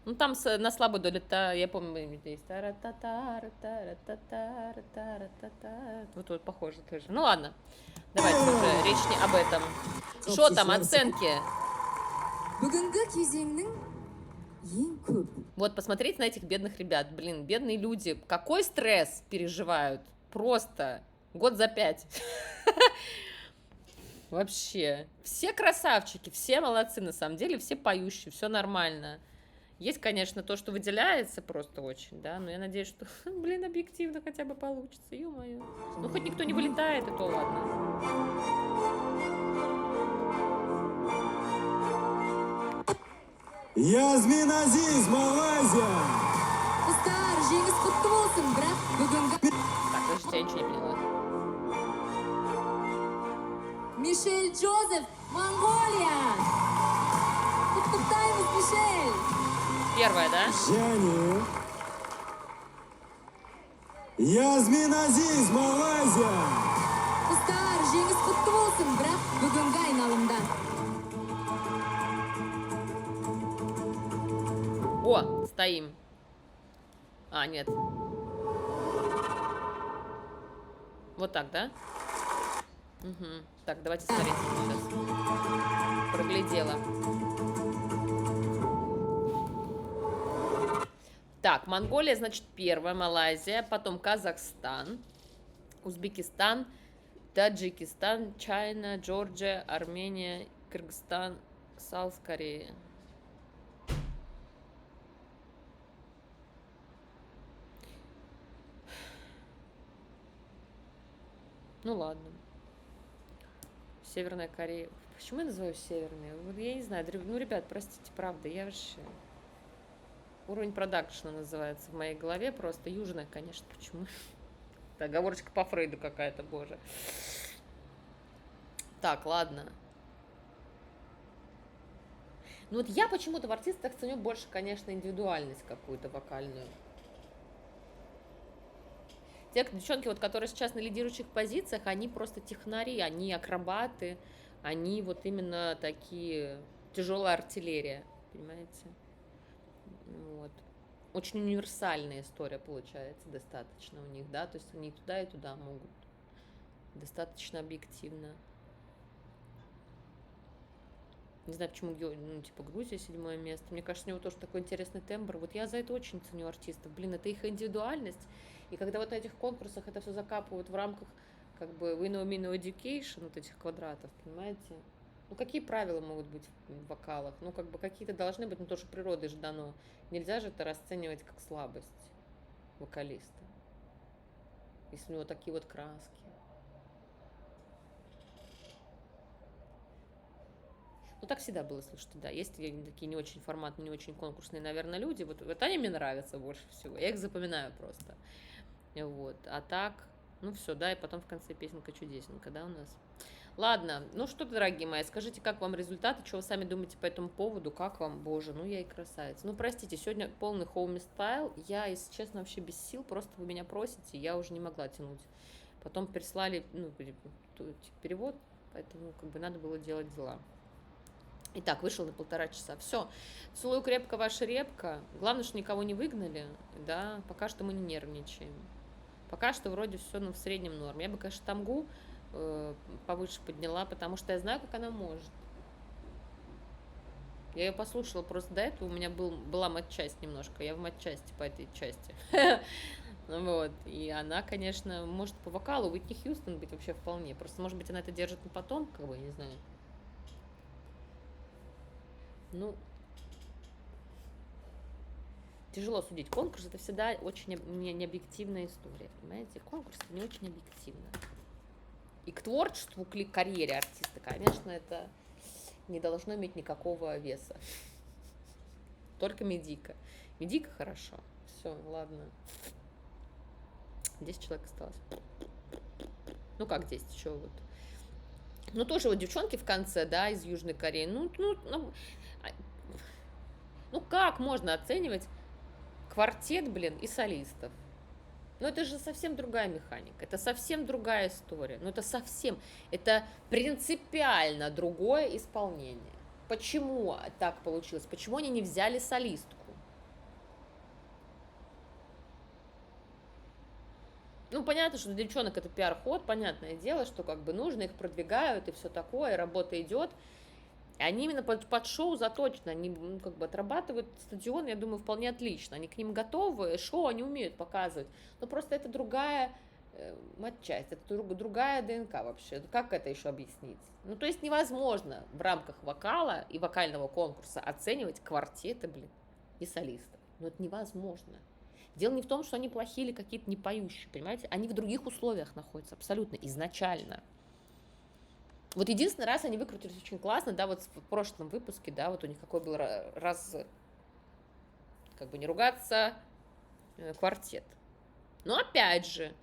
Ну, там на слабую долю, я помню, здесь. Тара-та-тара-тара-та-тара-тара-та-та. Вот похоже тоже. Ну, ладно. Давайте уже речь не об этом. Что там, оценки? Бүгінгі кезеңнің ең көп. Вот, посмотрите на этих бедных ребят. Блин, бедные люди. Какой стресс переживают. Просто год за 5. Вообще. Все красавчики, все молодцы на самом деле, все поющие, все нормально. Есть, конечно, то, что выделяется просто очень, да, но я надеюсь, что, блин, объективно хотя бы получится, ё-моё. Ну, хоть никто не вылетает, и то ладно. Язмин Азиз, Малайзия. Қыздар, жеңіс құтты болсын, бірақ бүгінгі... Так, подождите, я ничего не поняла. Мишель Джозеф, Монголия. Құттықтаймыз, Мишель. Первая, да? Және. Язмин Азиз, Малайзия. Қыздар, жеңіс құтты болсын, бірақ бүгінгі айналымда. О, стоим. А, нет. Вот так, да? Угу. Так, давайте смотреть сейчас. Проглядела. Так, Монголия, значит, первая, Малайзия, потом Казахстан, Узбекистан, Таджикистан, Чайна, Джорджия, Армения, Кыргызстан, Саус Корея. Ну ладно. Северная Корея. Почему я называю северной? Вот я не знаю. Ну, ребят, простите, правда, я вообще... Уровень продакшена называется в моей голове. Просто южная, конечно. Почему? Это оговорочка по Фрейду какая-то, боже. Так, ладно. Ну вот я почему-то в артистах ценю больше, конечно, индивидуальность какую-то вокальную. Те девчонки, вот, которые сейчас на лидирующих позициях, они просто технари, они акробаты, они вот именно такие тяжелая артиллерия, понимаете? Вот. Очень универсальная история получается достаточно у них, да, то есть они и туда могут, достаточно объективно. Не знаю, почему, ну, типа, Грузия 7-е место. Мне кажется, у него тоже такой интересный тембр. Вот я за это очень ценю артистов. Блин, это их индивидуальность. И когда вот на этих конкурсах это все закапывают в рамках, как бы, we know me no education, вот этих квадратов, понимаете? Ну, какие правила могут быть в вокалах? Ну, как бы, какие-то должны быть, ну, то, что природой же дано. Нельзя же это расценивать как слабость вокалиста. Если у него такие вот краски. Ну, так всегда было, слушайте, да. Есть такие не очень форматные, не очень конкурсные, наверное, люди. Вот они мне нравятся больше всего. Я их запоминаю просто. Вот. А так, ну все, да, и потом в конце песенка чудесенька, да, у нас. Ладно, ну что, дорогие мои, скажите, как вам результаты, что вы сами думаете по этому поводу, как вам, боже, ну я и красавица. Ну, простите, сегодня полный хоуми стайл, я, если честно, вообще без сил, просто вы меня просите, я уже не могла тянуть. Потом прислали, ну, перевод, поэтому, как бы, надо было делать дела. Итак, вышел на 1,5 часа. Все. Целую крепко, ваша репка. Главное, что никого не выгнали. Да, пока что мы не нервничаем. Пока что вроде все, ну, в среднем норм. Я бы, конечно, тамгу повыше подняла, потому что я знаю, как она может. Я ее послушала просто до этого. У меня была матчасть немножко. Я в матчасти по этой части. Вот. И она, конечно, может по вокалу Уитни Хьюстон быть вообще вполне. Просто, может быть, она это держит на потом, как бы, не знаю. Ну, тяжело судить. Конкурс — это всегда очень необъективная история, понимаете? Конкурс — это не очень объективно. И к творчеству, к карьере артиста, конечно, это не должно иметь никакого веса. Только медийка. Медийка хорошо. Все, ладно. 10 человек осталось. Ну как 10? Еще вот. Ну тоже вот девчонки в конце, да, из Южной Кореи. Ну как можно оценивать квартет, блин, и солистов? Ну это же совсем другая механика, это совсем другая история. Ну это принципиально другое исполнение. Почему так получилось? Почему они не взяли солистку? Ну, понятно, что для девчонок это пиар-ход, понятное дело, что как бы нужно, их продвигают и все такое, работа идет. Они именно под шоу заточены, они как бы отрабатывают стадион, я думаю, вполне отлично. Они к ним готовы, шоу они умеют показывать. Но просто это другая матчасть, это другая ДНК вообще. Как это еще объяснить? Ну, то есть невозможно в рамках вокала и вокального конкурса оценивать квартеты, и солистов. Ну, это невозможно. Дело не в том, что они плохие или какие-то не поющие, понимаете? Они в других условиях находятся абсолютно изначально. Вот единственный раз они выкрутились очень классно, да, вот в прошлом выпуске, да, вот у них какой был раз, как бы не ругаться, квартет. Но опять же,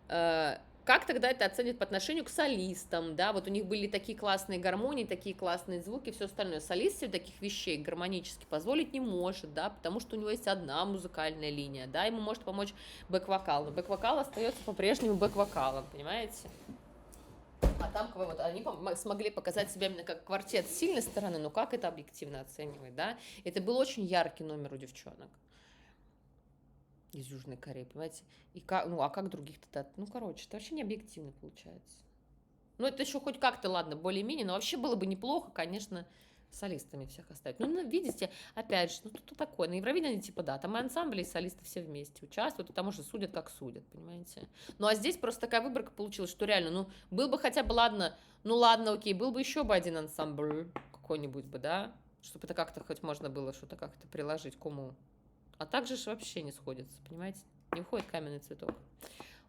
как тогда это оценят по отношению к солистам, да, вот у них были такие классные гармонии, такие классные звуки, все остальное. Солист себе таких вещей гармонически позволить не может, да, потому что у него есть одна музыкальная линия, да, ему может помочь бэк-вокал, но бэк-вокал остается по-прежнему бэк-вокалом, понимаете? А там вот они смогли показать себя именно как квартет с сильной стороны, но как это объективно оценивать, да? Это был очень яркий номер у девчонок из Южной Кореи, понимаете? И как, ну, а как других-то? Ну, короче, это вообще не объективно получается. Ну, это еще хоть как-то, ладно, более-менее, но вообще было бы неплохо, конечно, солистами всех оставить. Ну, видите, опять же, ну, тут такое, на Евровидении, типа, да, там и ансамбли, и солисты все вместе участвуют, и там уже судят, как судят, понимаете? Ну, а здесь просто такая выборка получилась, что реально, ну, был бы хотя бы, ладно, окей, был бы еще бы один ансамбль какой-нибудь бы, да, чтобы это как-то хоть можно было что-то как-то приложить к уму. А так же вообще не сходится, понимаете? Не уходит каменный цветок.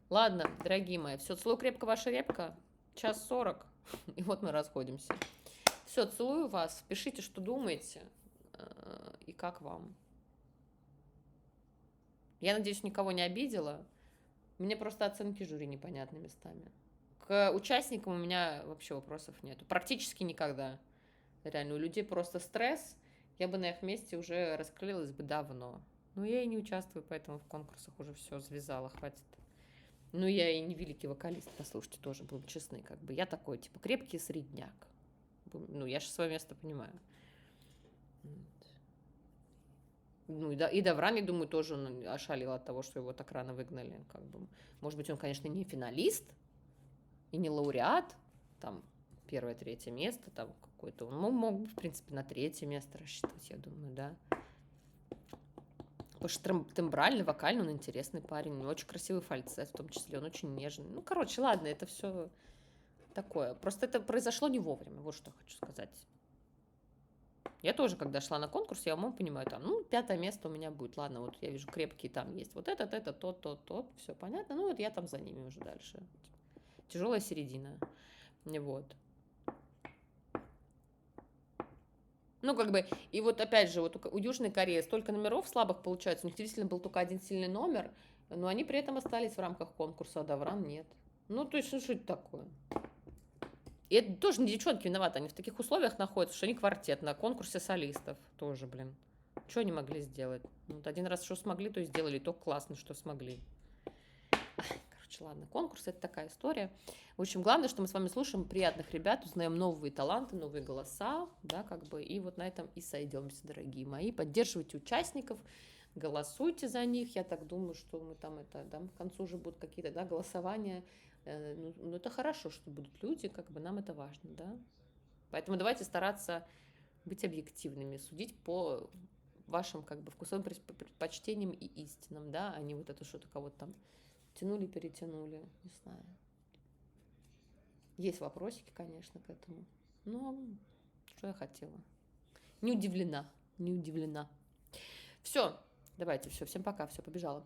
Ладно, дорогие мои, все, целую крепко, ваша репка, 1:40, и вот мы расходимся. Все, целую вас, пишите, что думаете и как вам. Я надеюсь, никого не обидела. Мне просто оценки жюри непонятны местами. К участникам у меня вообще вопросов нет. Практически никогда. Реально, у людей просто стресс. Я бы на их месте уже раскрылась бы давно. Но я и не участвую, поэтому в конкурсах уже все завязала, хватит. Ну, я и не великий вокалист, послушайте, тоже будем честны, как бы. Я такой, типа, крепкий средняк. Ну, я же свое место понимаю. Ну, и Давран, я думаю, тоже он ошалел от того, что его так рано выгнали. Как бы. Может быть, он, конечно, не финалист и не лауреат, там, 1-3 место, там, какой-то. Он мог, в принципе, на 3 место рассчитывать, я думаю, да. Потому что тембральный, вокальный, он интересный парень, у него очень красивый фальцет, в том числе, он очень нежный. Ну, короче, ладно, это все такое. Просто это произошло не вовремя, вот что хочу сказать. Я тоже, когда шла на конкурс, я умом понимаю, там, ну, 5 место у меня будет, ладно, вот я вижу крепкие там есть, вот это, тот, все понятно, ну, вот я там за ними уже дальше. Тяжелая середина, вот. Ну, как бы, и вот опять же, вот у Южной Кореи столько номеров слабых получается, у них действительно был только один сильный номер, но они при этом остались в рамках конкурса, а Давран нет. Ну, то есть, ну, что это такое? И это тоже не девчонки виноваты, они в таких условиях находятся, что они квартет на конкурсе солистов тоже, блин. Что они могли сделать? Вот один раз что смогли, то и сделали, то классно, что смогли. Короче, ладно, конкурс — это такая история. В общем, главное, что мы с вами слушаем приятных ребят, узнаем новые таланты, новые голоса, да, как бы, и вот на этом и сойдемся, дорогие мои. Поддерживайте участников, голосуйте за них. Я так думаю, что мы там это, да, к концу уже будут какие-то, да, голосования. Ну, это хорошо, что будут люди, как бы нам это важно, да. Поэтому давайте стараться быть объективными, судить по вашим, как бы, вкусовым предпочтениям и истинам, да, а не вот это что-то кого-то там тянули, перетянули, не знаю. Есть вопросики, конечно, к этому. Но что я хотела? Не удивлена. Все, давайте, все, всем пока, все, побежала.